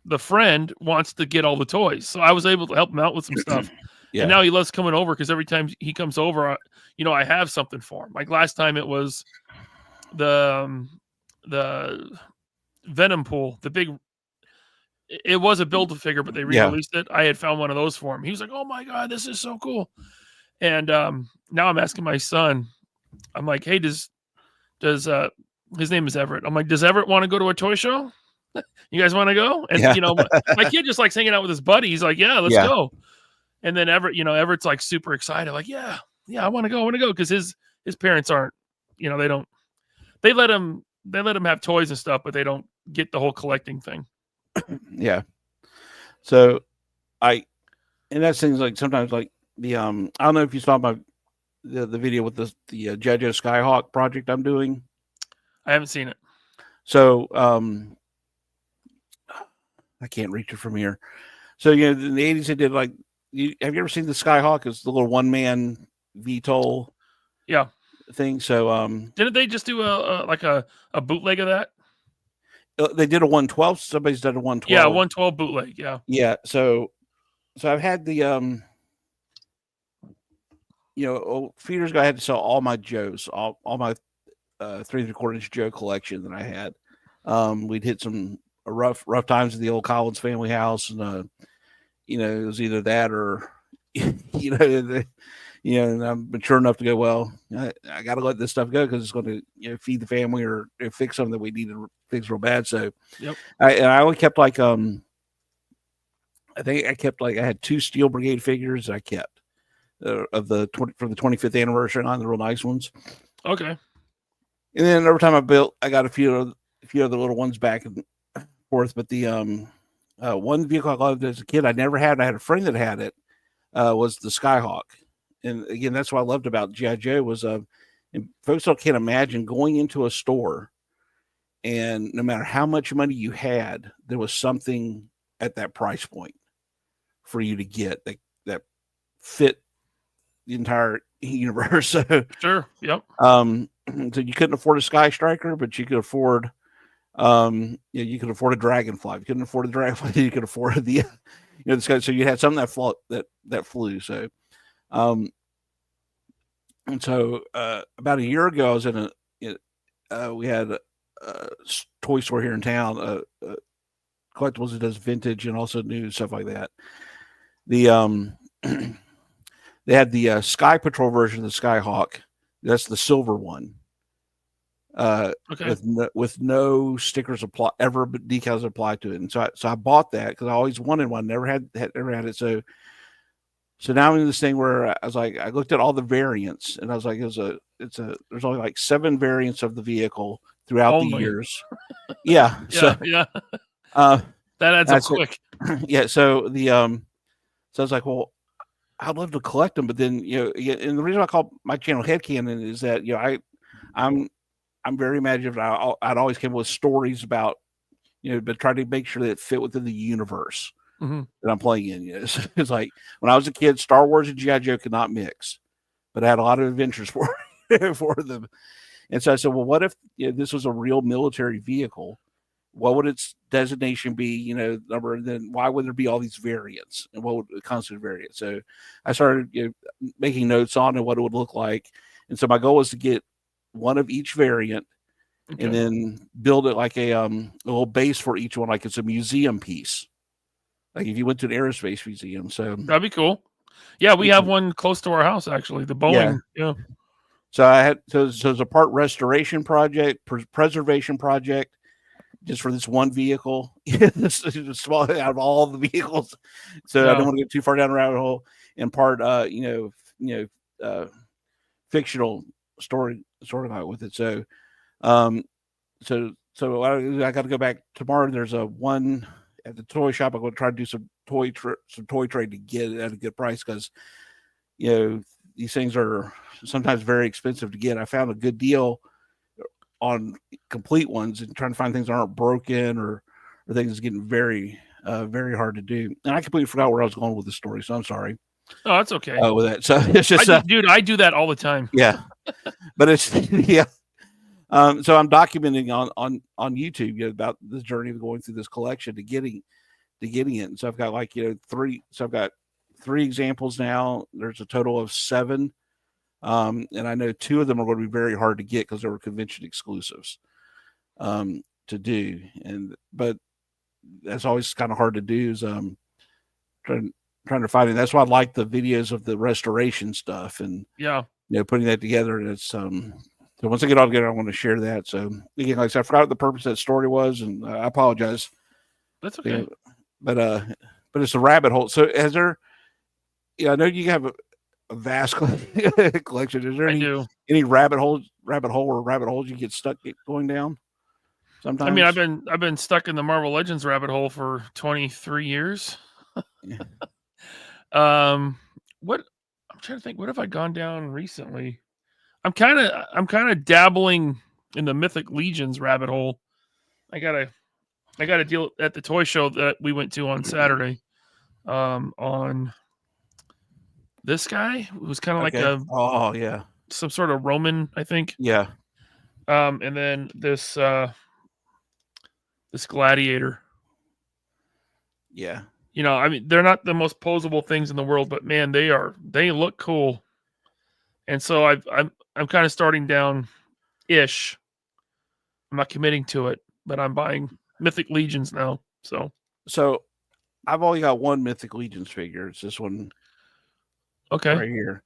the friend wants to get all the toys. So I was able to help him out with some stuff. And now he loves coming over because every time he comes over, I have something for him. Like last time it was the Venom pool, the big. It was a Build-A-Figure, but they re-released it. I had found one of those for him. He was like, "Oh my god, this is so cool!" And now I'm asking my son. I'm like, "Hey, does his name is Everett? I'm like, does Everett want to go to a toy show? You guys want to go?" And my kid just likes hanging out with his buddy. He's like, "Yeah, let's go." And then Everett's like super excited, like, "Yeah, I want to go, because his parents aren't, they let him have toys and stuff, but they don't get the whole collecting thing." Yeah. So and that's things like sometimes like the I don't know if you saw the video with the JoJo Skyhawk project I'm doing. I haven't seen it. So I can't reach it from here. So in the 80s they did like, have you ever seen the Skyhawk? It's the little one-man VTOL thing. So didn't they just do a bootleg of that? They did a 112. Somebody's done a 112. Yeah, 112 bootleg. Yeah. So I've had the a few years ago I had to sell all my Joes, all my 3.75-inch Joe collection that I had. We'd hit some rough times at the old Collins family house, and it was either that or and I'm mature enough to go, well, I got to let this stuff go because it's going to feed the family or fix something that we need to fix real bad. So I only kept like I think I kept like I had 2 Steel Brigade figures I kept for the 25th anniversary on the real nice ones. Okay. And then every time I got a few other little ones back and forth. But the one vehicle I loved as a kid I never had. I had a friend that had it. Was the Skyhawk. And again, that's what I loved about G.I. Joe was and folks can't imagine going into a store and no matter how much money you had, there was something at that price point for you to get that fit the entire universe. So, sure. Yep. So you couldn't afford a Sky Striker, but you could afford you could afford a Dragonfly. You couldn't afford a Dragonfly, you could afford the this guy. So you had something that flew. So and so about a year ago I was in we had a toy store here in town, collectibles that does vintage and also new stuff like that. The they had the Sky Patrol version of the Skyhawk. That's the silver one. Okay. With no stickers decals applied to it. And so I bought that because I always wanted one. Never had it. So now I'm in this thing where I was like, I looked at all the variants and I was like, there's only like 7 variants of the vehicle throughout the years. Yeah. So that adds up quick. Yeah. So so I was like, well, I'd love to collect them, but then and the reason I call my channel Headcanon is that I'm very imaginative. I'd always come up with stories about but try to make sure that it fit within the universe that I'm playing in. It's like when I was a kid, Star Wars and G.I. Joe could not mix, but I had a lot of adventures for them. And so I said, well, what if this was a real military vehicle? What would its designation be? Number, and then why would there be all these variants? And what would constitute variants? So I started making notes on what it would look like. And so my goal was to get one of each variant, and then build it like a little base for each one, like it's a museum piece. Like if you went to an aerospace museum. So that'd be cool. Yeah, we have one close to our house, actually. The Boeing. Yeah. So I had so it's a part restoration project, preservation project, just for this one vehicle. This is small out of all the vehicles. So I don't want to get too far down the rabbit hole. And part fictional story with it. So so I got to go back tomorrow. There's a one at the toy shop. I'm going to try to do some toy trade to get it at a good price, because these things are sometimes very expensive to get. I found a good deal on complete ones, and trying to find things that aren't broken or things that's getting very very hard to do. And I completely forgot where I was going with the story, so I'm sorry. Oh, that's okay. With that, so it's just I do that all the time. Yeah, but it's yeah. So I'm documenting on YouTube about the journey of going through this collection to getting it. And so I've got three. So I've got 3 examples now. There's a total of 7, and I know 2 of them are going to be very hard to get because they were convention exclusives to do. But that's always kind of hard to do, is trying to find it. That's why I like the videos of the restoration stuff, and putting that together. And it's so once I get all together, I want to share that. So again, like I said, I forgot what the purpose of that story was, and I apologize. That's okay. But it's a rabbit hole. So has there? I know you have a vast collection. Is there any rabbit hole or rabbit holes you get stuck going down? Sometimes. I mean, I've been stuck in the Marvel Legends rabbit hole for 23 years. What I'm trying to think. What have I gone down recently? I'm kind of dabbling in the Mythic Legions rabbit hole. I got a deal at the toy show that we went to on Saturday. On this guy who was kind of like some sort of Roman, I think. Yeah. And then this gladiator. Yeah. I mean, they're not the most posable things in the world, but man, they look cool. And so I'm kind of starting down ish. I'm not committing to it, but I'm buying Mythic Legions now. So I've only got one Mythic Legions figure. It's this one. Okay. Right here.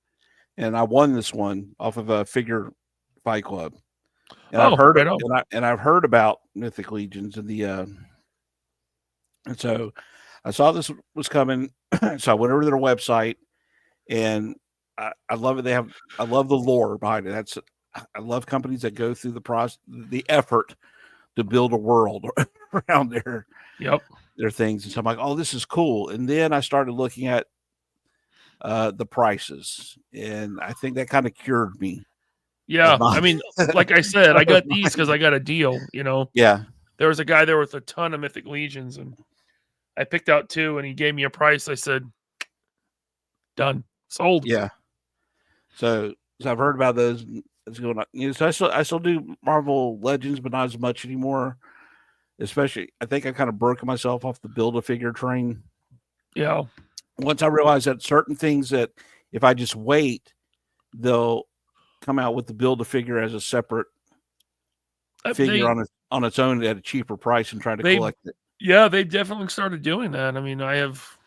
And I won this one off of a Figure Fight Club. And I've heard about Mythic Legions and and so I saw this was coming. So I went over to their website, and I love it. I love the lore behind it. I love companies that go through the process, the effort to build a world around their things. And so I'm like, oh, this is cool. And then I started looking at the prices, and I think that kind of cured me. Yeah, I mean, like I said, I got these because I got a deal. Yeah. There was a guy there with a ton of Mythic Legions, and I picked out 2, and he gave me a price. I said, "Done, sold." Yeah. So I've heard about those. It's going on. So I still do Marvel Legends, but not as much anymore. Especially, I think I kind of broke myself off the Build-A-Figure train. Yeah. Once I realized that certain things that if I just wait, they'll come out with the Build-A-Figure as a separate figure on its own at a cheaper price and try to collect it. Yeah, they definitely started doing that. I mean, I have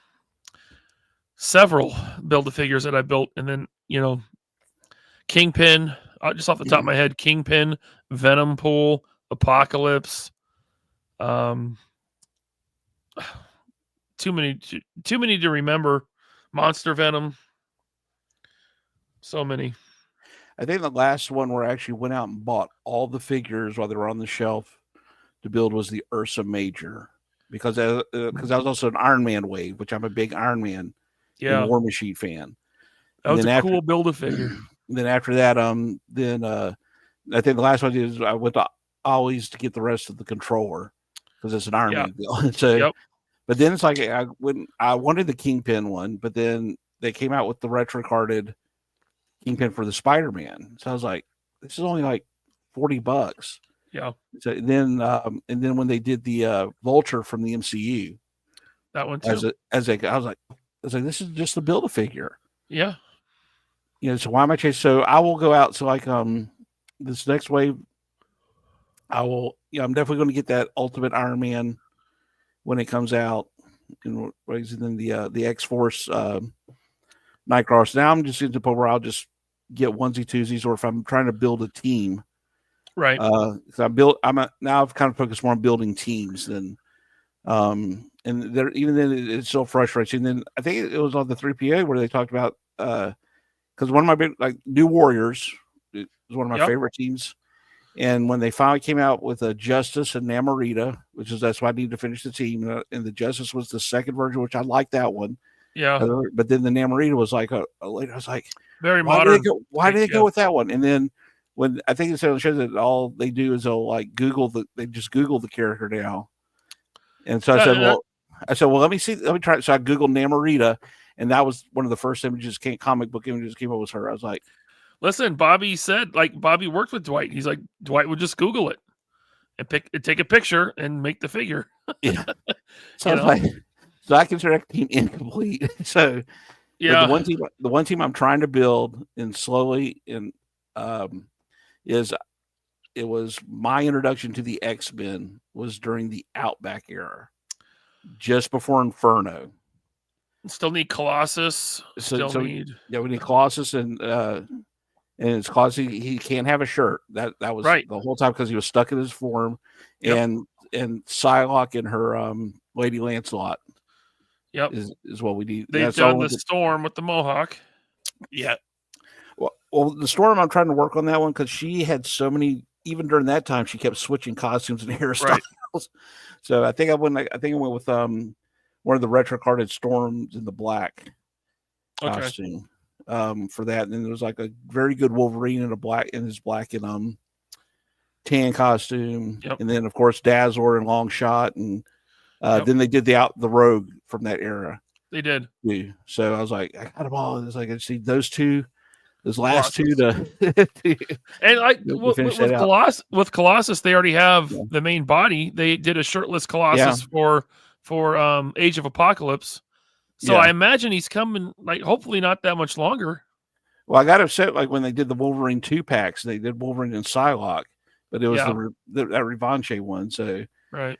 several Build-A-Figures that I built, and then Kingpin, just off the top of my head, Kingpin, Venom Pool, Apocalypse. Too many to remember. Monster Venom. So many. I think the last one where I actually went out and bought all the figures while they were on the shelf to build was the Ursa Major, because I was also an Iron Man wave, which I'm a big Iron Man and War Machine fan. That was a cool Build-A-Figure. Then after that, I think the last one is I went to Ollie's to get the rest of the controller because it's an Iron Man deal. So, but then it's like I wanted the Kingpin one, but then they came out with the retro carded Kingpin for the Spider-Man. So I was like, this is only like $40. Yeah. So then, and then when they did the Vulture from the MCU, that one too. I was like, this is just the Build-A-Figure. Yeah. So why am I chasing? So I will go out. So like this next wave, I will. I'm definitely going to get that Ultimate Iron Man when it comes out. And then the X Force Nightcrawler. So now I'm just getting to the point where I'll just get onesie twosies, or if I'm trying to build a team, Right. So now I've kind of focused more on building teams than and there even then it's still frustrating. And then I think it was on the 3PA where they talked about because one of my big New Warriors is one of my favorite teams. And when they finally came out with a Justice and Namorita, that's why I need to finish the team, and the Justice was the second version, which I like that one. Yeah. But then the Namorita was like I was like, very modern. Why did they go with that one? And then when I think it's on the show that all they do is they'll they just Google the character now. And so I said, well, let me try it. So I Googled Namorita, and that was one of the first comic book images came up was her. I was like, listen, Bobby said, Bobby worked with Dwight. He's like, Dwight would just Google it and take a picture and make the figure. Yeah. So I was like, so I consider that team incomplete. So yeah, the one team I'm trying to build and slowly is it was my introduction to the X-Men was during the Outback era, just before Inferno. Still need Colossus. We need Colossus and it's Colossus. He can't have a shirt. That was right the whole time because he was stuck in his form, and Psylocke and her Lady Lancelot. Yep, is what we need. They've done the Storm with the Mohawk. Yeah. Well, the Storm, I'm trying to work on that one because she had so many. Even during that time, she kept switching costumes and hairstyles. Right. So I think I went with one of the retro carded Storms in the black costume for that. And then there was like a very good Wolverine in his black and tan costume. Yep. And then of course Dazzler and Longshot, and then they did the Rogue from that era. They did. Yeah. So I was like, I got them all. It's like I see those last two to and with Colossus, they already have the main body. They did a shirtless Colossus for Age of Apocalypse. So I imagine he's coming hopefully not that much longer. Well, I got upset when they did the Wolverine 2-packs. They did Wolverine and Psylocke, but it was that Revanche one. So right.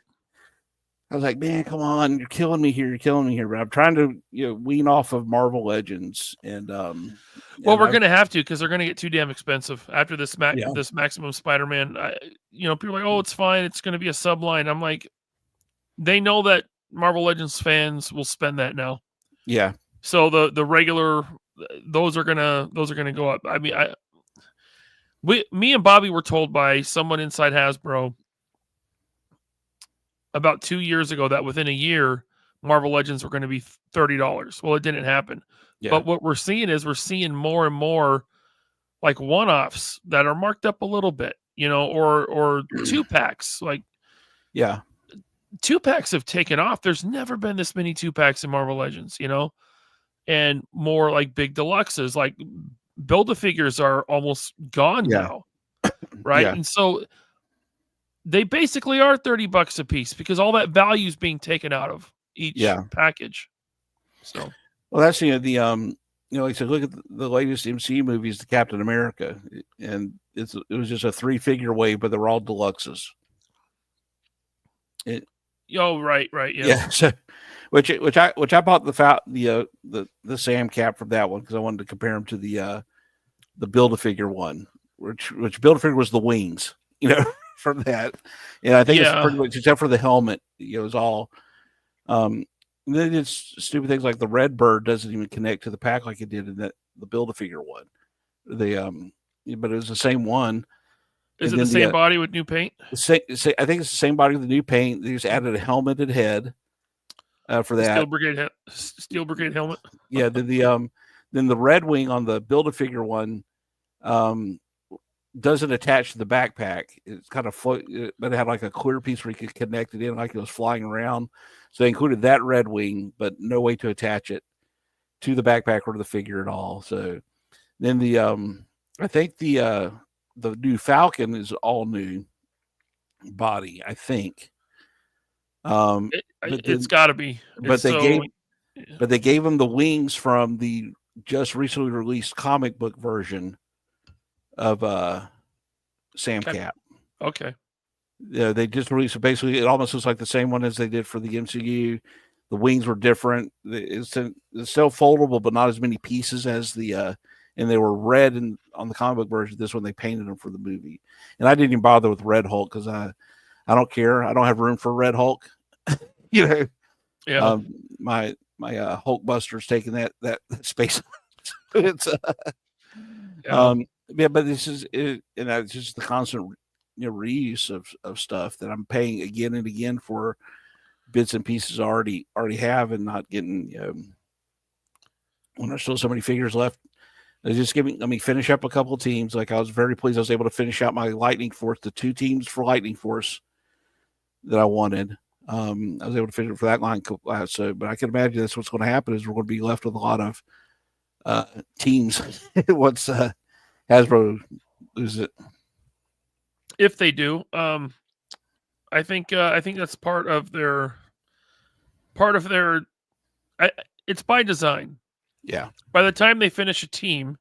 I was like, man, come on, you're killing me here. But I'm trying to wean off of Marvel Legends, and well, we're gonna have to because they're gonna get too damn expensive after this this Maximum Spider-Man. People are like, oh, it's fine, it's gonna be a subline. I'm like, they know that Marvel Legends fans will spend that now. Yeah. So the regular those are gonna go up. I mean, me and Bobby were told by someone inside Hasbro about 2 years ago that within a year Marvel Legends were going to be $30. Well, it didn't happen. Yeah. But what we're seeing is more and more like one-offs that are marked up a little bit, or 2-packs. Yeah. 2-packs have taken off. There's never been this many 2-packs in Marvel Legends, and more like big deluxes, like Build-A-Figures are almost gone now. Right. Yeah. And so they basically are $30 a piece because all that value is being taken out of each package. So, well, that's like I said, look at the latest MCU movies, the Captain America, and it was just a 3-figure wave, but they're all deluxes. Right, yeah. Yeah. So, which I bought the Sam Cap from that one because I wanted to compare them to the Build-A-Figure one, which Build-A-Figure was the wings, from that. I think it's pretty much except for the helmet, it was all they did stupid things like the Red Bird doesn't even connect to the pack like it did in the Build-A-Figure one. But it was the same one. Is it the same body with new paint? I think it's the same body with the new paint. They just added a helmeted head for that. Steel Brigade helmet. Yeah, then the Red Wing on the Build-A-Figure one doesn't attach to the backpack. It's kind of float, but it had like a clear piece where you could connect it in like it was flying around. So they included that Red Wing, but no way to attach it to the backpack or to the figure at all. So then I think the new Falcon is all new body, I think. It's got to be. But they gave him the wings from the just recently released comic book version of Sam Cap. Okay. Yeah, they just released it. Basically, it almost looks like the same one as they did for the MCU. The wings were different. It's still foldable, but not as many pieces as the. And they were red on the comic book version. This one they painted them for the movie, and I didn't even bother with Red Hulk because I don't care. I don't have room for Red Hulk. You know, yeah. My Hulk Buster's taking that space. It's yeah, but this is it, and it's just the constant reuse of stuff that I'm paying again and again for bits and pieces I already have and not getting when there's still so many figures left. Just let me finish up a couple of teams. Like I was very pleased I was able to finish out my Lightning Force, the 2 teams for Lightning Force that I wanted. I was able to finish it for that line. So, but I can imagine that's what's going to happen is we're going to be left with a lot of teams once Hasbro loses it. If they do, I think that's part of their. It's by design. Yeah. By the time they finish a team,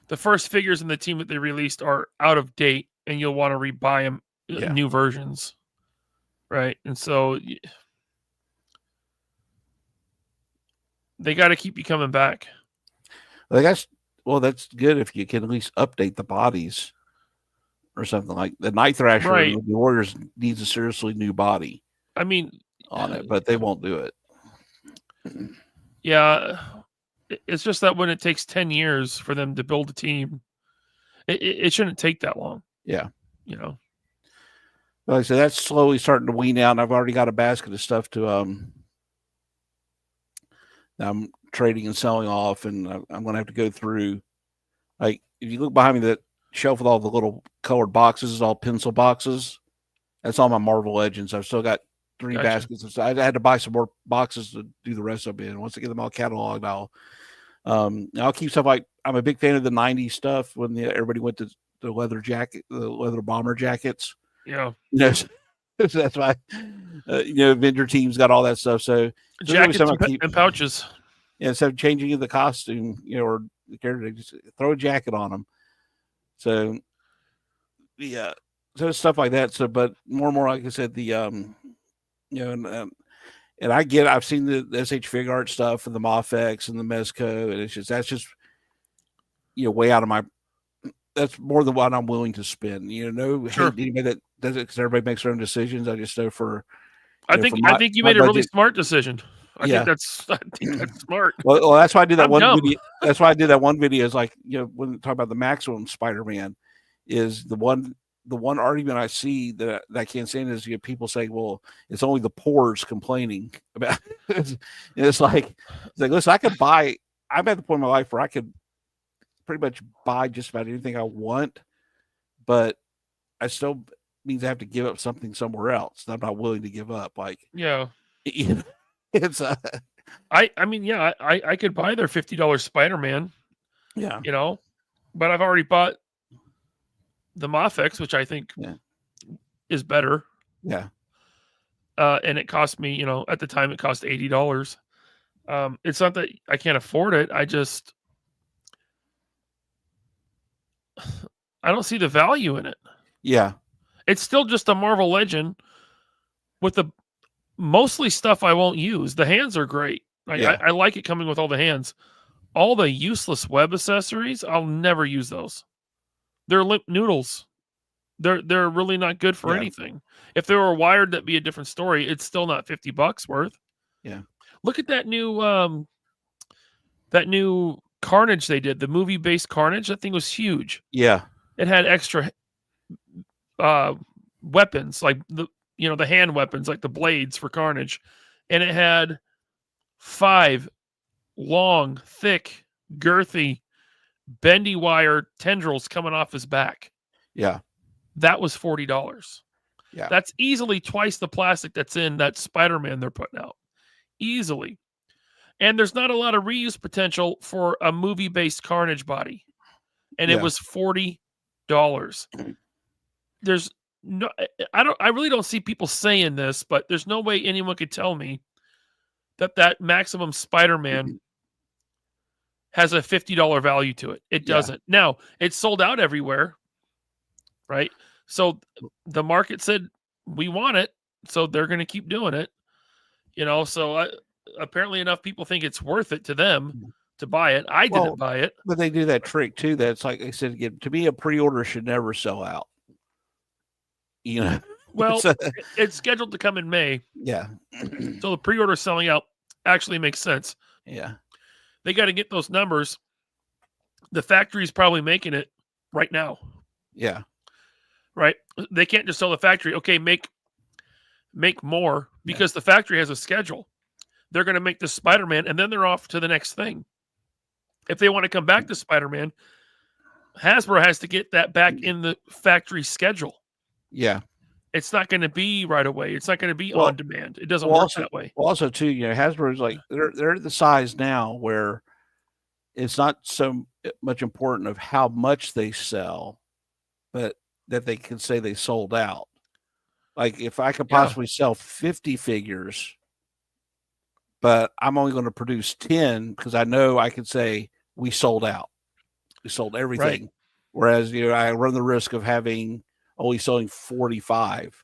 the first figures in the team that they released are out of date, and you'll want to rebuy them new versions, right? And so they got to keep you coming back. That's good if you can at least update the bodies or something like the Night Thrasher. Right. The Warriors needs a seriously new body. I mean, on it, but they won't do it. Yeah, it's just that when it takes 10 years for them to build a team, it shouldn't take that long. Yeah. Like I said, that's slowly starting to wean out, and I've already got a basket of stuff to I'm trading and selling off, and I'm going to have to go through. Like, if you look behind me, that shelf with all the little colored boxes is all pencil boxes. That's all my Marvel Legends. I've still got 3 baskets. I had to buy some more boxes to do the rest of it. And once I get them all cataloged, I'll keep stuff like I'm a big fan of the 90s stuff when everybody went to the leather bomber jackets. Yeah. So that's why, vendor teams got all that stuff. So jackets and pouches. Yeah. Instead of changing the costume, or the character, just throw a jacket on them. So, yeah. So stuff like that. So, but more and more, like I said, the, and I've seen the SH Fig Art stuff and the Mofex and the Mezco, and that's just way out of my. That's more than what I'm willing to spend. No sure. hate anybody that does it because everybody makes their own decisions. I just know for. I think you made a really smart decision. I think that's smart. Well, that's why I did that one video. That's why I did that one video. Is like when we talk about the Maximum Spider-Man, is the one argument I see that I can't stand is people say, well, it's only the poors complaining about it. It's like, listen, I'm at the point in my life where I could pretty much buy just about anything I want, but I still means I have to give up something somewhere else that I'm not willing to give up. Like, it's I could buy their $50 Spider-Man. Yeah. But I've already bought the Mofex, which I think is better. Yeah. And it cost me, at the time it cost $80. It's not that I can't afford it. I don't see the value in it. Yeah. It's still just a Marvel Legend with the mostly stuff I won't use. The hands are great. I like it coming with all the hands. All the useless web accessories, I'll never use those. They're limp noodles. They're really not good for anything. If they were wired, that'd be a different story. It's still not $50 worth. Yeah. Look at that new Carnage they did, the movie-based Carnage. That thing was huge. Yeah. It had extra weapons, like the hand weapons, like the blades for Carnage. And it had 5 long, thick, girthy, bendy wire tendrils coming off his back. Yeah. That was $40. Yeah. That's easily twice the plastic that's in that Spider-Man they're putting out. Easily. And there's not a lot of reuse potential for a movie-based Carnage body. And it was $40. There's no, I really don't see people saying this, but there's no way anyone could tell me that Maximum Spider-Man has a $50 value to it. It doesn't. Now, it's sold out everywhere, right? So the market said, we want it, so they're going to keep doing it. So apparently enough people think it's worth it to them to buy it. I didn't buy it. But they do that trick too. That's like I said again, to me, a pre-order should never sell out. Well, it's scheduled to come in May. Yeah. So the pre-order selling out actually makes sense. Yeah. They got to get those numbers. The factory's probably making it right now. Yeah. Right. They can't just tell the factory, okay, make more, because the factory has a schedule. They're going to make the Spider-Man and then they're off to the next thing. If they want to come back to Spider-Man, Hasbro has to get that back in the factory schedule. Yeah. It's not going to be right away. It's not going to be on demand. It doesn't work that way. Also, too, Hasbro's like they're at the size now where it's not so much important of how much they sell, but that they can say they sold out. Like if I could possibly sell 50 figures, but I'm only going to produce 10 because I know I could say we sold out. We sold everything. Right. Whereas, I run the risk of having only selling 45.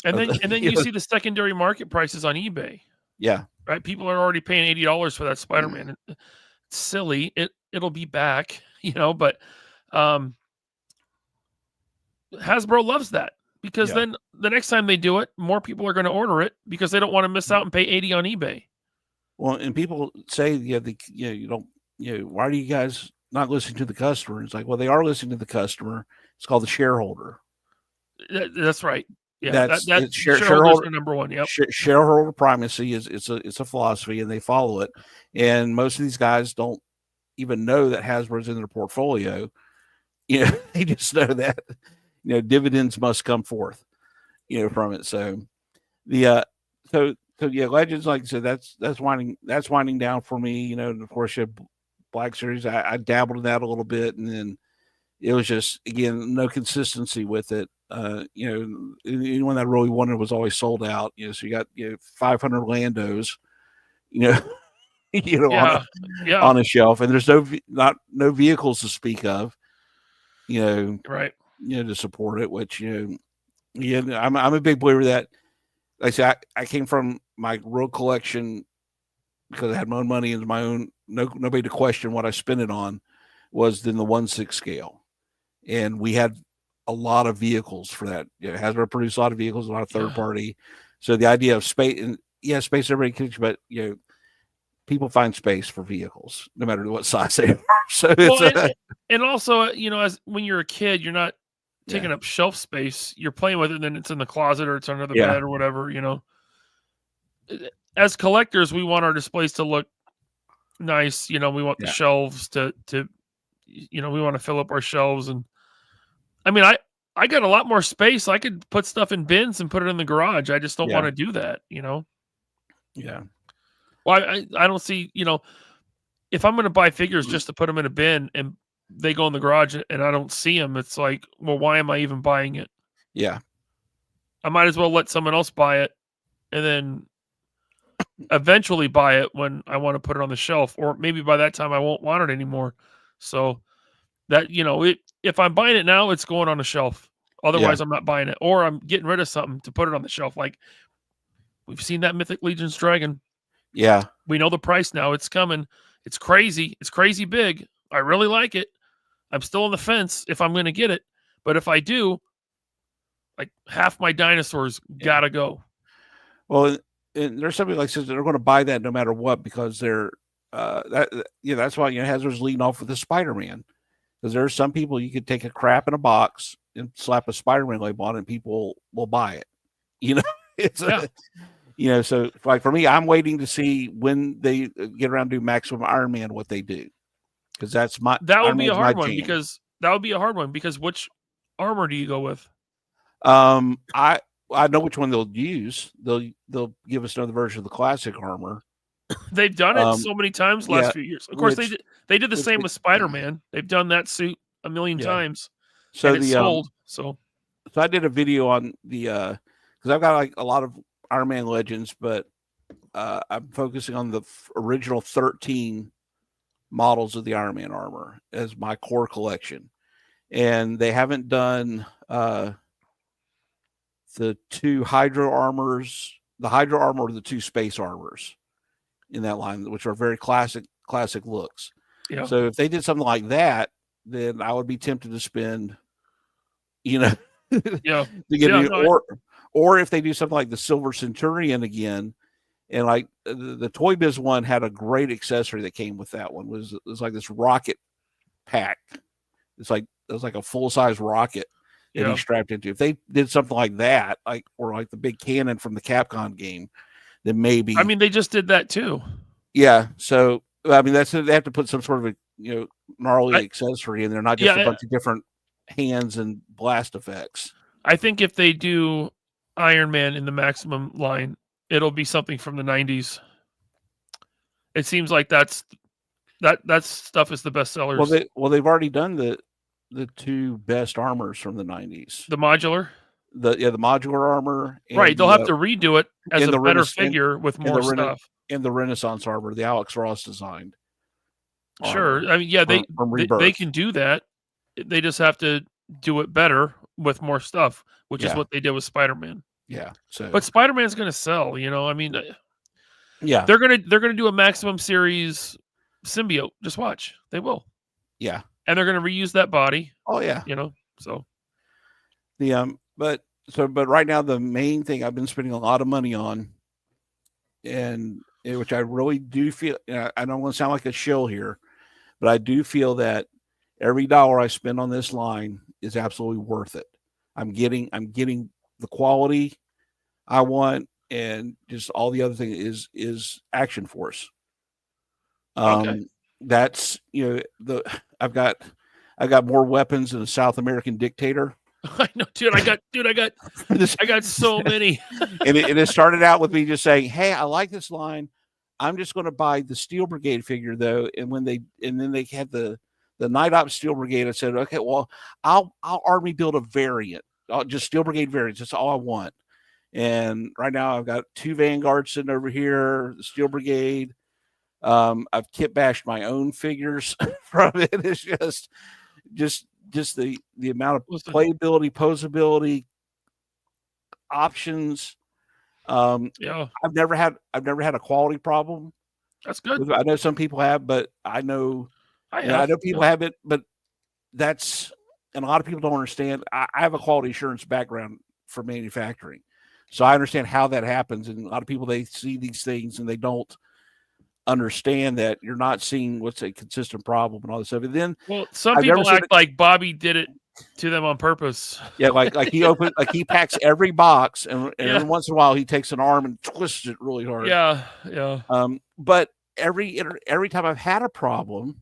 And then you see the secondary market prices on eBay. Yeah. Right. People are already paying $80 for that Spider-Man. It's silly. It'll be back, but Hasbro loves that, because then the next time they do it, more people are going to order it because they don't want to miss out and pay $80 on eBay. Well, and people say, you don't, why are you guys not listening to the customer? It's like, well, they are listening to the customer. It's called the shareholder. That's right. Yeah, that's shareholder number one. Yep. Shareholder primacy is a philosophy, and they follow it. And most of these guys don't even know that Hasbro's in their portfolio. They just know that dividends must come forth, from it. So Legends, like I said, that's winding down for me. And of course, you have Black Series. I dabbled in that a little bit, and then it was just, again, no consistency with it. Anyone that I really wanted was always sold out. So you got 500 Landos, on a shelf, and there's no vehicles to speak of, right, to support it. Which I'm a big believer that, like I said, I came from my real collection because I had my own money into my own. Nobody to question what I spent it on was in the 1/6 scale, and we had a lot of vehicles for that. Hasbro produced a lot of vehicles, a lot of third party. So the idea of space, and space everybody can, but people find space for vehicles no matter what size they are. So and also, as when you're a kid, you're not taking up shelf space. You're playing with it, and then it's in the closet or it's under the bed or whatever. As collectors, we want our displays to look nice. We want the shelves to we want to fill up our shelves. And I mean, I got a lot more space. I could put stuff in bins and put it in the garage. I just don't want to do that, Yeah. Well, I don't see, if I'm going to buy figures just to put them in a bin and they go in the garage and I don't see them, it's like, well, why am I even buying it? Yeah. I might as well let someone else buy it and then eventually buy it when I want to put it on the shelf, or maybe by that time I won't want it anymore. So that, if I'm buying it now, it's going on the shelf. Otherwise, I'm not buying it, or I'm getting rid of something to put it on the shelf. Like we've seen that Mythic Legion's Dragon. Yeah. We know the price now. It's coming. It's crazy. It's crazy big. I really like it. I'm still on the fence if I'm going to get it. But if I do, like half my dinosaurs gotta go. Well, and there's somebody like says they're going to buy that no matter what, because they're that's why Hasbro's leading off with the Spider-Man, because there's some people you could take a crap in a box and slap a Spider-Man label on it and people will buy it. It's so like for me, I'm waiting to see when they get around to do Maximum Iron Man what they do, because that would be a hard one because which armor do you go with? I know which one they'll use. They'll give us another version of the classic armor. They've done it so many times last few years. Of course, they did the same with Spider-Man. They've done that suit a million times. So it's sold. So I did a video on the because I've got like a lot of Iron Man Legends, but I'm focusing on the original 13 models of the Iron Man armor as my core collection, and they haven't done the two Hydro armors, the Hydro armor or the two space armors in that line, which are very classic looks. Yeah. So if they did something like that, then I would be tempted to spend, Yeah. to get Yeah, new, no, or if they do something like the Silver Centurion again, and like the Toy Biz one had a great accessory that came with that one. It was like this rocket pack. It was like a full size rocket that he strapped into. If they did something like that, like or like the big cannon from the Capcom game, then maybe. I mean, they just did that too. Yeah. So I mean, they have to put some sort of a gnarly accessory in there, not just a bunch of different hands and blast effects. I think if they do Iron Man in the Maximum line, it'll be something from the 90s. It seems like that stuff is the best sellers. Well, they've already done the two best armors from the 90s. The modular? The modular armor. And right, they'll have to redo it as a better figure with more stuff. And the Renaissance armor, the Alex Ross designed. Sure. I mean, yeah, they can do that. They just have to do it better with more stuff, which is what they did with Spider-Man. Yeah. So, but Spider-Man's going to sell. I mean, yeah, they're gonna do a Maximum series symbiote. Just watch, they will. Yeah, and they're going to reuse that body. Oh yeah, so but right now the main thing I've been spending a lot of money on, and which I really do feel. I don't want to sound like a shill here, but I do feel that every dollar I spend on this line is absolutely worth it. I'm getting the quality I want, and just all the other thing is Action Force. Okay. That's I've got more weapons than a South American dictator. I know, dude. I got so many. and it started out with me just saying, "Hey, I like this line. I'm just going to buy the Steel Brigade figure, though." And then they had the Night Ops Steel Brigade. I said, "Okay, well, I'll army build a variant, just Steel Brigade variants. That's all I want." And right now, I've got 2 Vanguards sitting over here, the Steel Brigade. I've kit bashed my own figures from it. It's just the amount of playability, posability, options. I've never had a quality problem. That's good. I know some people have, but I know people have it, but and a lot of people don't understand. I have a quality assurance background for manufacturing, so I understand how that happens. And a lot of people, they see these things and they don't understand that you're not seeing what's a consistent problem and all this stuff. And then, some people act like Bobby did it to them on purpose. Yeah, like he packs every box, and every once in a while he takes an arm and twists it really hard. Yeah. But every time I've had a problem,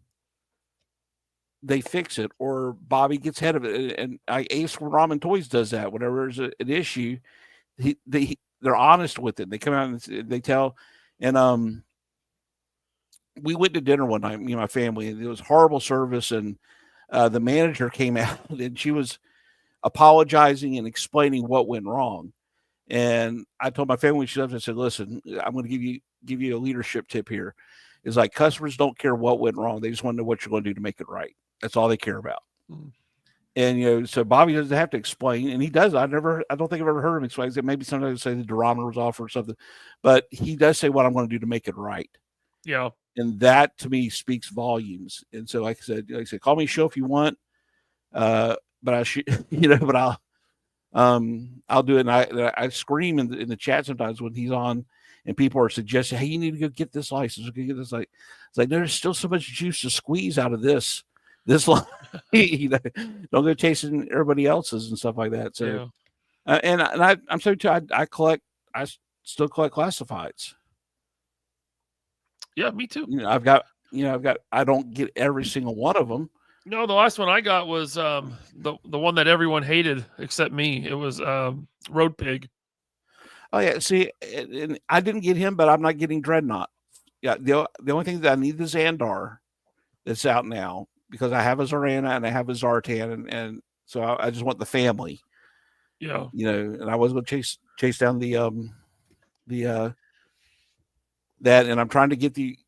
they fix it, or Bobby gets ahead of it. And Ace Ramen Toys does that. Whenever there's an issue, they're honest with it. They come out and they tell. And we went to dinner one night, me and my family, and it was horrible service. And the manager came out and she was apologizing and explaining what went wrong. And I told my family when she left, I said, "Listen, I'm going to give you a leadership tip here. It's like customers don't care what went wrong. They just want to know what you're going to do to make it right. That's all they care about." And so Bobby doesn't have to explain, and he does. I don't think I've ever heard him explain. Maybe sometimes say the durometer was off or something, but he does say what I'm going to do to make it right. Yeah. And that to me speaks volumes. And so, like I said, call me show if you want. But I should, but I'll do it. And I scream in the chat sometimes when he's on and people are suggesting, "Hey, you need to go get this license. Go get this." It's like, there's still so much juice to squeeze out of this line. Don't go chasing everybody else's and stuff like that. So, and I'm so too, I still collect classifieds. Yeah, me too. I don't get every single one of them. No, the last one I got was the one that everyone hated except me. It was Road Pig. Oh yeah, see, and I didn't get him, but I'm not getting Dreadnought. Yeah, the only thing that I need is Xandar that's out now, because I have a Zorana and I have a Zartan, and so I just want the family. Yeah, and I was going to chase down the that, and I'm trying to get the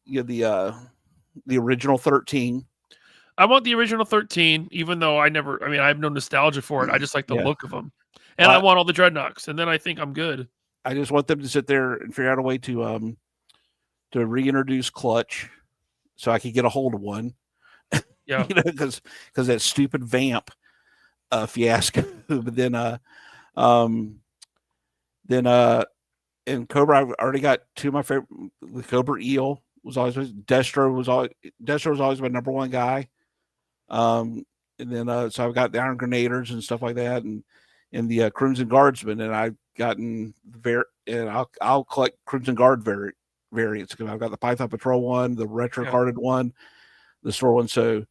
the original 13. I want the original 13, even though I have no nostalgia for it. I just like the look of them. And I want all the dreadnoughts, and then I think I'm good. I just want them to sit there and figure out a way to reintroduce clutch so I could get a hold of one. Yeah. Because that stupid vamp fiasco. But then in Cobra, I've already got two of my favorite. The Cobra Eel was always Destro was always my number one guy. And then so I've got the Iron Grenadiers and stuff like that, and the Crimson Guardsmen, and I've gotten and I'll collect Crimson Guard variants because I've got the Python Patrol one, the retro carded one, the store one. So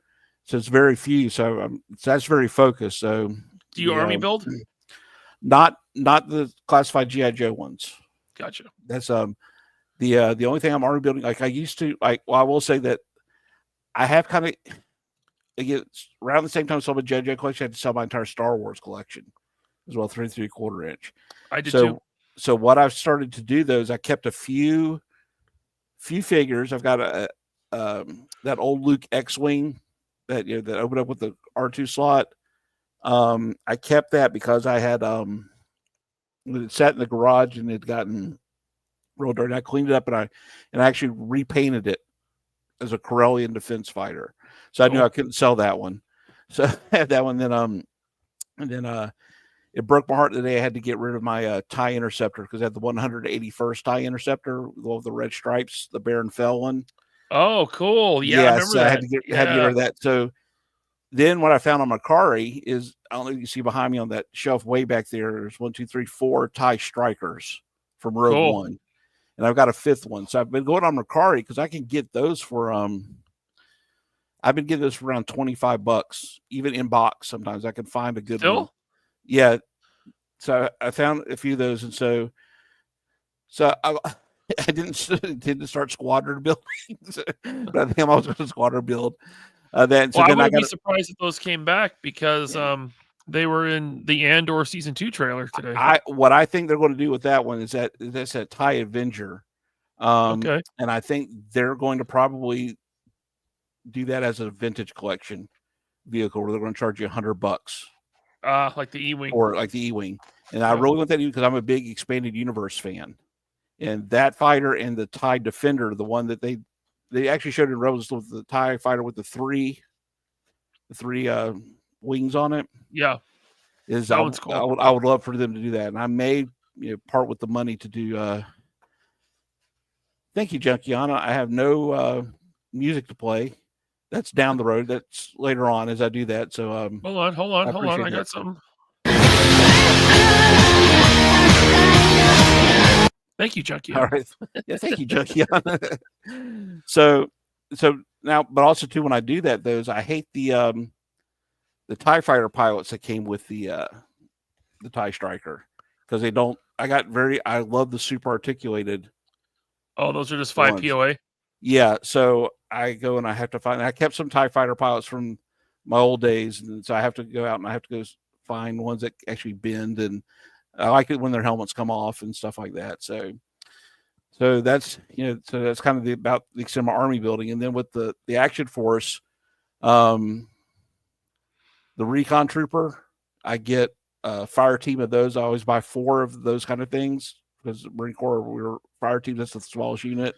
it's very few. So that's very focused. So do you army build? Not the classified GI Joe ones. Gotcha. That's the only thing I'm army building. Like I used to. Like, well, I will say that I have kind of. Again, around the same time I sold my JoJo collection, I had to sell my entire Star Wars collection as well, 3 3/4 inch. I did too. So what I've started to do though is I kept a few figures. I've got that old Luke X-wing that that opened up with the R2 slot. I kept that because I had it sat in the garage and it had gotten real dirty. I cleaned it up and I actually repainted it as a Corellian defense fighter. So I knew I couldn't sell that one. So I had that one. Then it broke my heart the day I had to get rid of my TIE Interceptor because I had the 181st TIE Interceptor with the red stripes, the Baron Fell one. Oh, cool. Yeah, I remember that. I had to get rid of that. So then what I found on Macari is, I don't know if you see behind me on that shelf way back there, there's 1, 2, 3, 4 TIE Strikers from Rogue One. And I've got a 5th one. So I've been going on Macari because I can get those for I've been getting those for around $25, even in box. Sometimes I can find a good one. Yeah. So I found a few of those, and so I didn't start squadron building, but I think I'm also going to squadron build. I wouldn't be surprised if those came back because they were in the Andor season 2 trailer today. What I think they're going to do with that one is that's a TIE Avenger. And I think they're going to probably do that as a vintage collection vehicle where they're going to charge you $100. Like the E-Wing. Or like the E-Wing. And I really want that because I'm a big Expanded Universe fan. And that fighter and the TIE Defender, the one that they actually showed in Rebels with the TIE fighter with the three wings on it. Yeah. That one's cool. I would love for them to do that. And I may part with the money to do thank you, Junkiana. I have no music to play. That's down the road. That's later on as I do that. So hold on. I got something. Thank you, Junkiana. All right. Yeah, thank you, Junkiana. So now, but also too, when I do that, I hate the TIE fighter pilots that came with the TIE Striker because they don't. I love the super articulated. Oh, those are just 5 ones. POA. Yeah, so I go and I have to find. I kept some TIE fighter pilots from my old days, and so I have to go out and I have to go find ones that actually bend, and I like it when their helmets come off and stuff like that. So that's that's kind of about the extent of my army building, and then with the action force, the recon trooper, I get a fire team of those. I always buy 4 of those kind of things because Marine Corps, we're fire team. That's the smallest unit.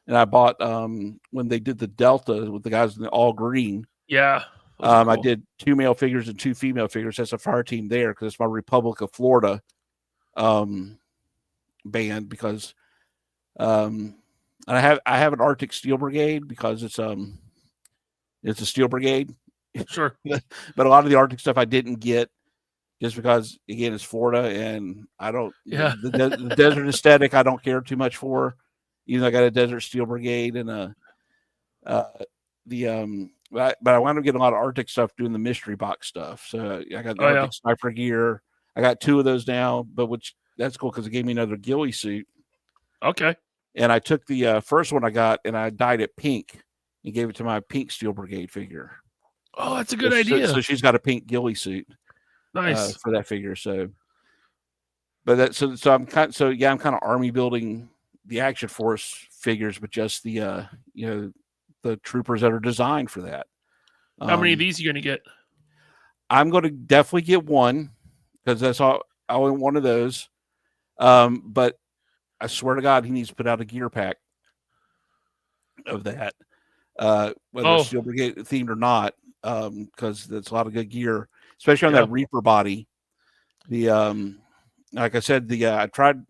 And I bought when they did the Delta with the guys in the all green. Yeah. Cool. I did 2 male figures and 2 female figures. That's a fire team there because it's my Republic of Florida band because and I have an Arctic Steel Brigade because it's a steel brigade. Sure. But a lot of the Arctic stuff I didn't get just because again it's Florida and I don't the desert aesthetic I don't care too much for. Even though I got a Desert Steel Brigade and but I wound up getting a lot of Arctic stuff doing the mystery box stuff. So I got the Arctic sniper gear. I got 2 of those now, but that's cool because it gave me another ghillie suit. Okay. And I took the first one I got and I dyed it pink and gave it to my pink Steel Brigade figure. Oh, that's a good idea. So she's got a pink ghillie suit. Nice for that figure. So, but I'm kind of army building the action force figures, but just the the troopers that are designed for that. How many of these are you going to get? I'm going to definitely get one because that's all. I want one of those. But I swear to God, he needs to put out a gear pack of that, whether it's Steel Brigade themed or not, because that's a lot of good gear, especially on that Reaper body. The like I said, I tried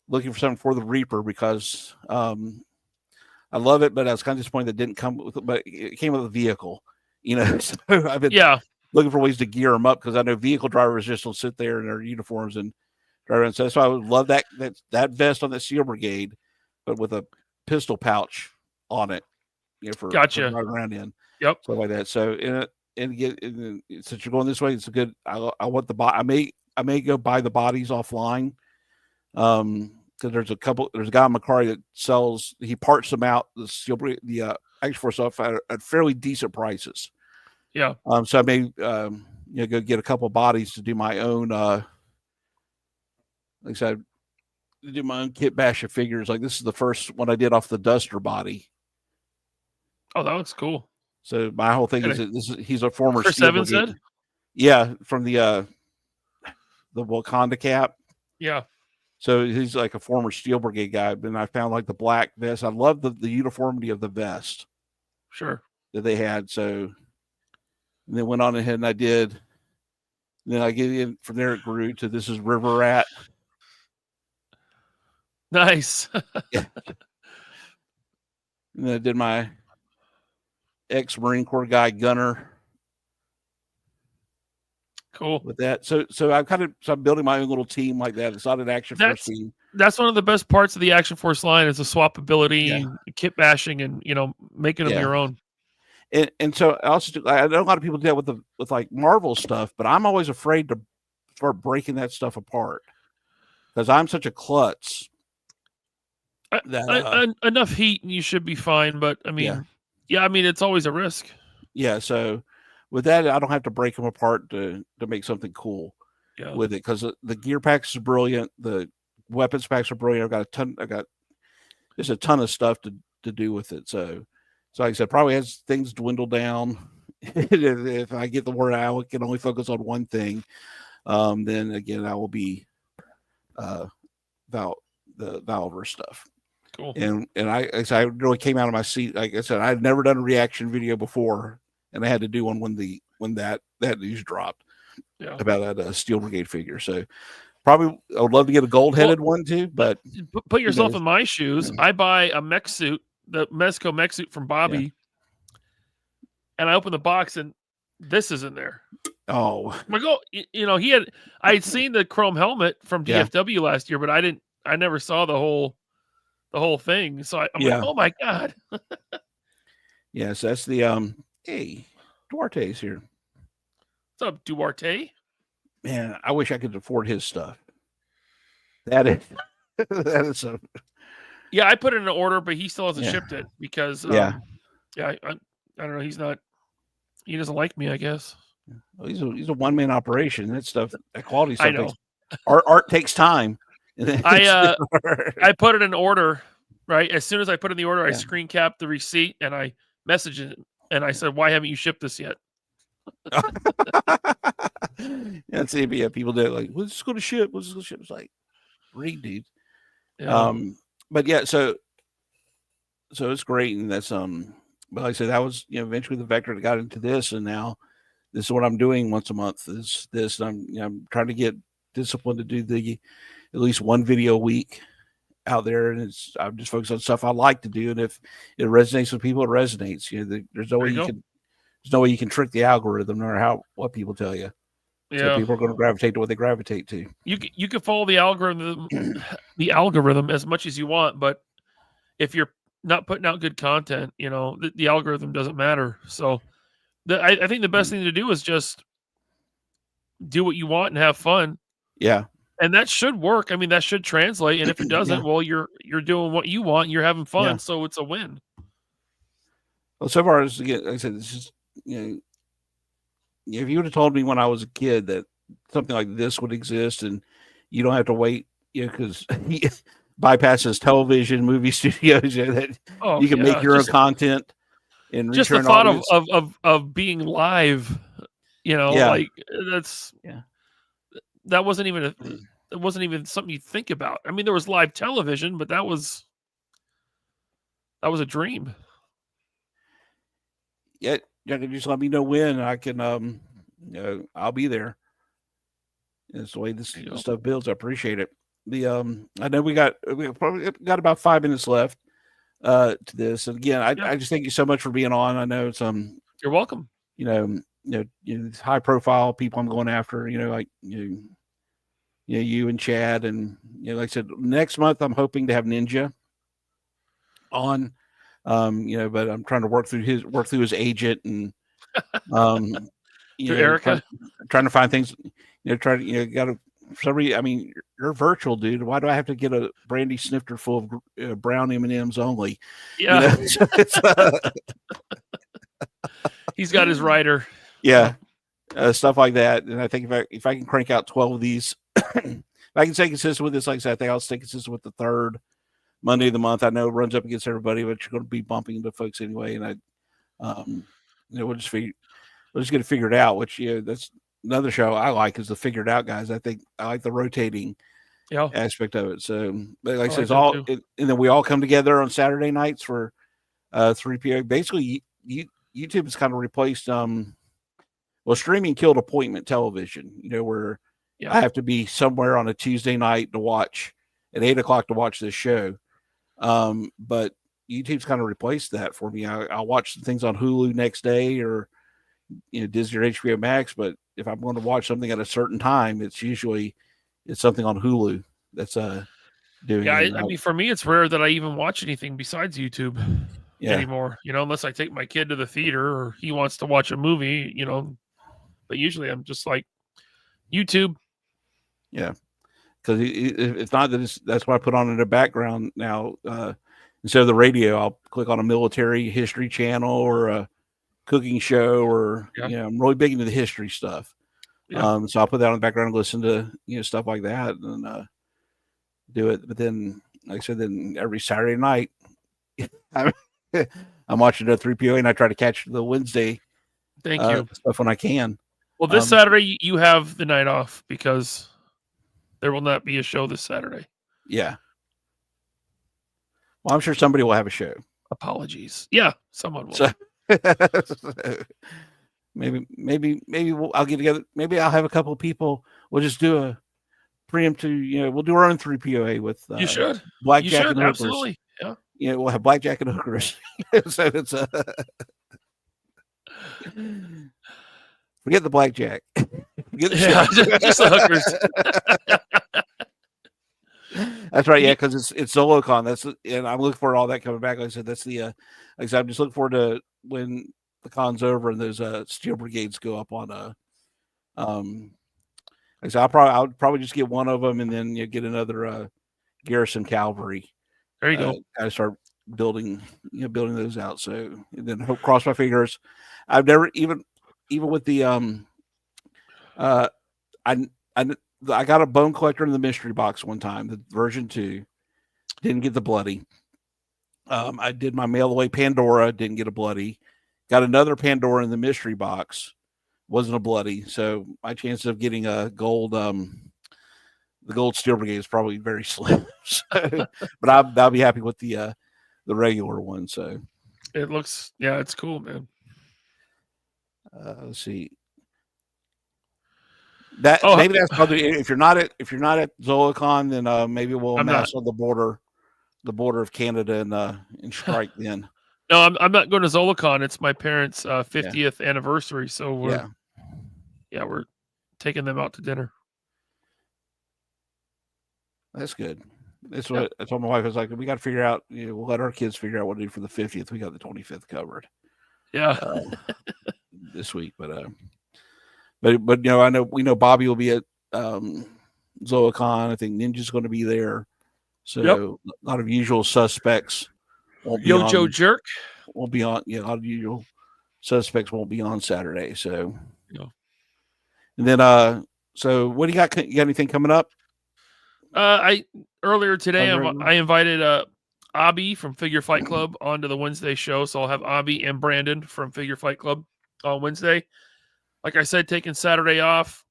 looking for something for the Reaper because I love it, but I was kind of disappointed that it didn't come with, but it came with a vehicle, you know. So I've been looking for ways to gear them up because I know vehicle drivers just will sit there in their uniforms and drive around. So that's why I would love that vest on the Steel Brigade, but with a pistol pouch on it, you know, for driving around in, stuff like that. So since you're going this way, it's a good. I want the body. I may go buy the bodies offline. Because there's a guy in Macari that sells, he parts them out, the Action Force stuff at fairly decent prices. Yeah. So I may go get a couple of bodies to do my own like I said, to do my own kit bash of figures. Like this is the first one I did off the Duster body. Oh, that looks cool. So my whole thing is that he's a former Chris Evans said? Yeah, from the Wakanda cap. Yeah. So he's like a former Steel Brigade guy, and I found like the black vest. I love the uniformity of the vest. Sure. That they had. So and then went on ahead and I did. And then I get in from there it grew to this is River Rat. Nice. Yeah. And then I did my ex-Marine Corps guy Gunner. Cool. With that. So I'm building my own little team like that. It's not an Action Force team. That's one of the best parts of the Action Force line is the swappability, kit bashing, and making them your own. And so I know a lot of people do that with like Marvel stuff, but I'm always afraid to start breaking that stuff apart because I'm such a klutz. That, enough heat and you should be fine. But I mean, it's always a risk. Yeah. So with that, I don't have to break them apart to make something cool with it because the gear packs is brilliant. The weapons packs are brilliant. I got just a ton of stuff to do with it. So like I said, probably as things dwindle down, if I get the word out, I can only focus on one thing. Then again, I will be the Valver stuff. Cool. And I really came out of my seat. Like I said, I had never done a reaction video before, and I had to do one when that news dropped about that Steel Brigade figure. So probably I would love to get a gold-headed one too. But put yourself in my shoes. I buy a mech suit, the Mezco mech suit from Bobby, and I open the box and this is in there. Oh, I'm like, I had seen the chrome helmet from DFW last year, but I never saw the whole thing. So I'm like, oh my God. Yes, that's the hey, Duarte's here. What's up, Duarte? Man, I wish I could afford his stuff. That is a. Yeah, I put in an order, but he still hasn't shipped it because I don't know. He doesn't like me, I guess. Well, he's a one-man operation. That stuff, that quality stuff. I know. Art takes time. I put it in order, right? As soon as I put in the order, I screen capped the receipt and I messaged it and I said, "Why haven't you shipped this yet?" That's people do like, "What's this going to ship? What's this going to ship?" It's like, read, dude. Yeah. But yeah, so it's great, and that's but like I said, that was eventually the vector that got into this, and now this is what I'm doing once a month. Is this? I'm trying to get disciplined to do at least one video a week out there, and I'm just focused on stuff I like to do, and if it resonates with people, it resonates. There's no way there's no way you can trick the algorithm, no matter what people tell you. Yeah, so people are going to gravitate to what they gravitate to. You can follow the algorithm as much as you want, but if you're not putting out good content, the algorithm doesn't matter. So I think the best thing to do is just do what you want and have fun. Yeah. And that should work. I mean, that should translate. And if it doesn't, well, you're doing what you want and you're having fun. So it's a win. Well, so far as like I said, it's just, if you would have told me when I was a kid that something like this would exist and you don't have to wait, because he bypasses television, movie studios, that you can make your own content. and just the return thought audience. of being live, like that's that wasn't even it wasn't even something you think about. I mean, there was live television, but that was a dream. Yeah, just let me know when I can. I'll be there. It's the way this stuff builds. I appreciate it. I know we probably got about 5 minutes left to this. And again, I just thank you so much for being on. I know it's You're welcome. These high profile people I'm going after. Like you and Chad, and like I said, next month I'm hoping to have Ninja on. But I'm trying to work through his agent and Erica, trying to find things. Got to. For some reason, I mean, you're virtual, dude. Why do I have to get a brandy snifter full of brown M&Ms only? Yeah, he's got his rider. Yeah, stuff like that. And I think if I can crank out 12 of these, if I can stay consistent with this, like I said, I think I'll stay consistent with the third Monday of the month. I know it runs up against everybody, but you're going to be bumping into folks anyway. And we'll just going to figure it out. Which that's another show I like is the Figured Out guys. I think I like the rotating aspect of it. So, but like I said, it's all, and then we all come together on Saturday nights for 3 p.m. Basically, YouTube has kind of replaced streaming killed appointment television. Where I have to be somewhere on a Tuesday night to watch at 8:00 to watch this show. But YouTube's kind of replaced that for me. I'll watch things on Hulu next day or Disney or HBO Max. But if I'm going to watch something at a certain time, it's something on Hulu that's doing. Yeah, I mean, for me, it's rare that I even watch anything besides YouTube anymore. Unless I take my kid to the theater or he wants to watch a movie. But usually I'm just like YouTube. Yeah. Because it's not that's what I put on in the background now. Instead of the radio, I'll click on a military history channel or a cooking show, or I'm really big into the history stuff. So I'll put that on the background and listen to stuff like that and do it. But then, like I said, then every Saturday night, I'm watching the 3PO and I try to catch the Wednesday stuff when I can. Well, this Saturday you have the night off because there will not be a show this Saturday. Yeah. Well, I'm sure somebody will have a show. Apologies. Yeah, someone will. So, maybe I'll get together. Maybe I'll have a couple of people. We'll just do a preemptive. We'll do our own 3POA with. You should. Blackjack and hookers. Absolutely. Yeah. We'll have blackjack and hookers. So it's forget the blackjack. Forget the just the hookers. That's right, yeah, because it's ZoloCon. And I'm looking for all that coming back. Like I said, that's the like I said, I'm just looking forward to when the con's over and those steel brigades go up on like I said, I'll probably just get one of them and then get another garrison cavalry. There you go. Kind of start building those out. So and then cross my fingers. I've never even with the I got a bone collector in the mystery box one time, the version 2. Didn't get the bloody. I did my mail away Pandora, didn't get a bloody. Got another Pandora in the mystery box, wasn't a bloody. So my chances of getting a gold, the gold steel brigade is probably very slim. So, but I'll be happy with the regular one. So it looks, it's cool, man. Let's see. Maybe that's probably if you're not at ZoloCon, then maybe we'll amass on the border of Canada and strike then. No, I'm not going to ZoloCon. It's my parents' 50th anniversary, so we're taking them out to dinner. That's good. That's what I told my wife. I was like, we got to figure out. We'll let our kids figure out what to do for the 50th. We got the 25th covered. Yeah, this week, but I know we know Bobby will be at ZoloCon. I think Ninja's going to be there. So a lot of usual suspects won't be Joe Jerk won't be on. A lot of usual suspects won't be on Saturday. So and then so what do you got? You got anything coming up? Earlier today I invited Abby from Figure Fight Club onto the Wednesday show. So I'll have Abby and Brandon from Figure Fight Club on Wednesday. Like I said, taking Saturday off,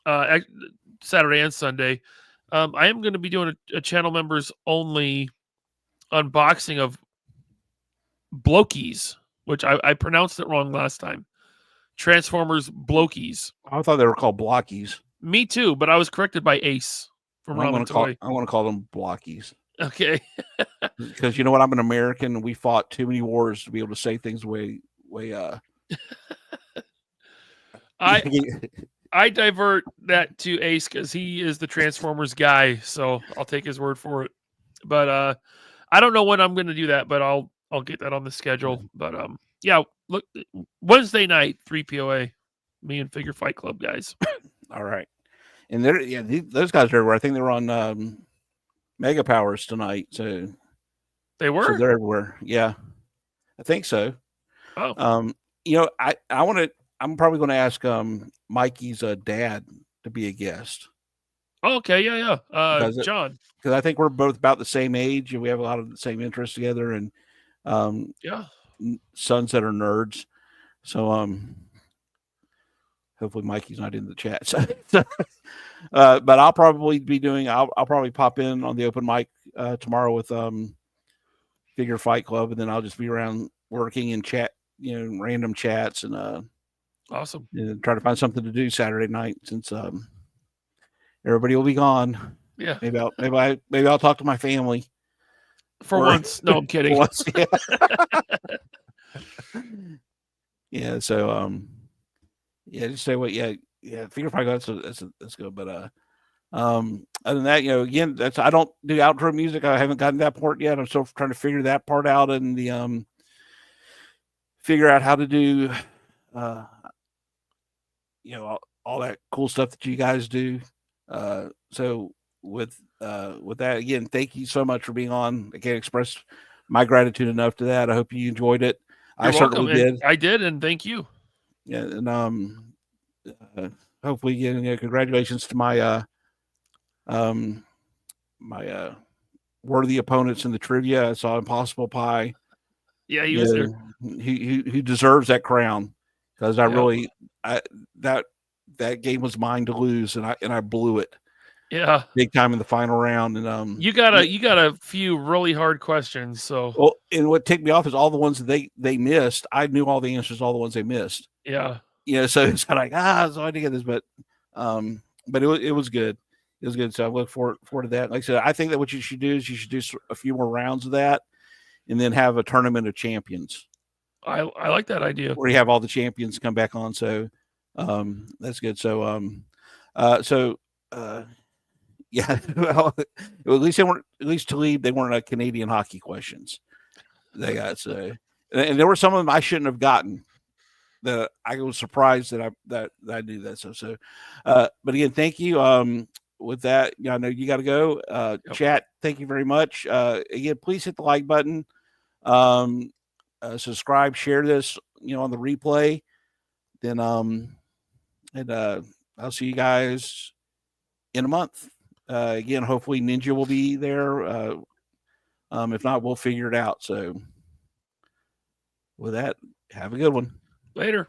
Saturday and Sunday. I am going to be doing a channel members only unboxing of Blokies, which I pronounced it wrong last time. Transformers Blokies. I thought they were called Blockies. Me too, but I was corrected by Ace from Ramen Toy. I want to call them Blockies. Okay. Because you know what? I'm an American, and we fought too many wars to be able to say things way. I divert that to Ace because he is the Transformers guy, so I'll take his word for it. But I don't know when I'm going to do that, but I'll get that on the schedule. But yeah, look, Wednesday night, 3 POA, me and Figure Fight Club guys. All right, and those guys are everywhere. I think they were on Mega Powers tonight, so they were. So they're everywhere. Yeah, I think so. Oh, you know, I want to. I'm probably going to ask Mikey's dad to be a guest. Oh, okay, yeah. John, because I think we're both about the same age and we have a lot of the same interests together, and yeah, sons that are nerds. So hopefully Mikey's not in the chat. But I'll probably be doing. I'll probably pop in on the open mic tomorrow with Figure Fight Club, and then I'll just be around working and chat, random chats, and awesome. Try to find something to do Saturday night since everybody will be gone. Yeah, maybe I'll talk to my family for once. No, I'm kidding. Once, yeah. Yeah. So just say what. Yeah. Figure Fight Club. That's good. But other than that, again, I don't do outro music. I haven't gotten that part yet. I'm still trying to figure that part out and the figure out how to do all that cool stuff that you guys do. So with that, again, thank you so much for being on. I can't express my gratitude enough to that. I hope you enjoyed it. You're welcome. Certainly did. I did, and thank you. Yeah, and hopefully, congratulations to my my worthy opponents in the trivia. I saw Impossible Pie. Yeah, he was there. He deserves that crown because that game was mine to lose, and I blew it. Yeah, big time in the final round, and you got a few really hard questions. So well, and what ticked me off is all the ones that they missed. I knew all the answers, all the ones they missed. Yeah, so it's kind of like so I didn't get this, but it was good. It was good. So I look forward to that. Like I said, I think that what you should do is you should do a few more rounds of that, and then have a tournament of champions. I like that idea. Where you have all the champions come back on. So that's good. So yeah, well, at least to leave, they weren't Canadian hockey questions. They got and there were some of them I shouldn't have gotten. That I was surprised that I knew that. So but again, thank you. With that, I know you got to go. Yep. Chat, thank you very much. Again, please hit the like button. Subscribe, share this, on the replay. Then I'll see you guys in a month. Again, hopefully Ninja will be there. If not, we'll figure it out. So with that, have a good one. Later.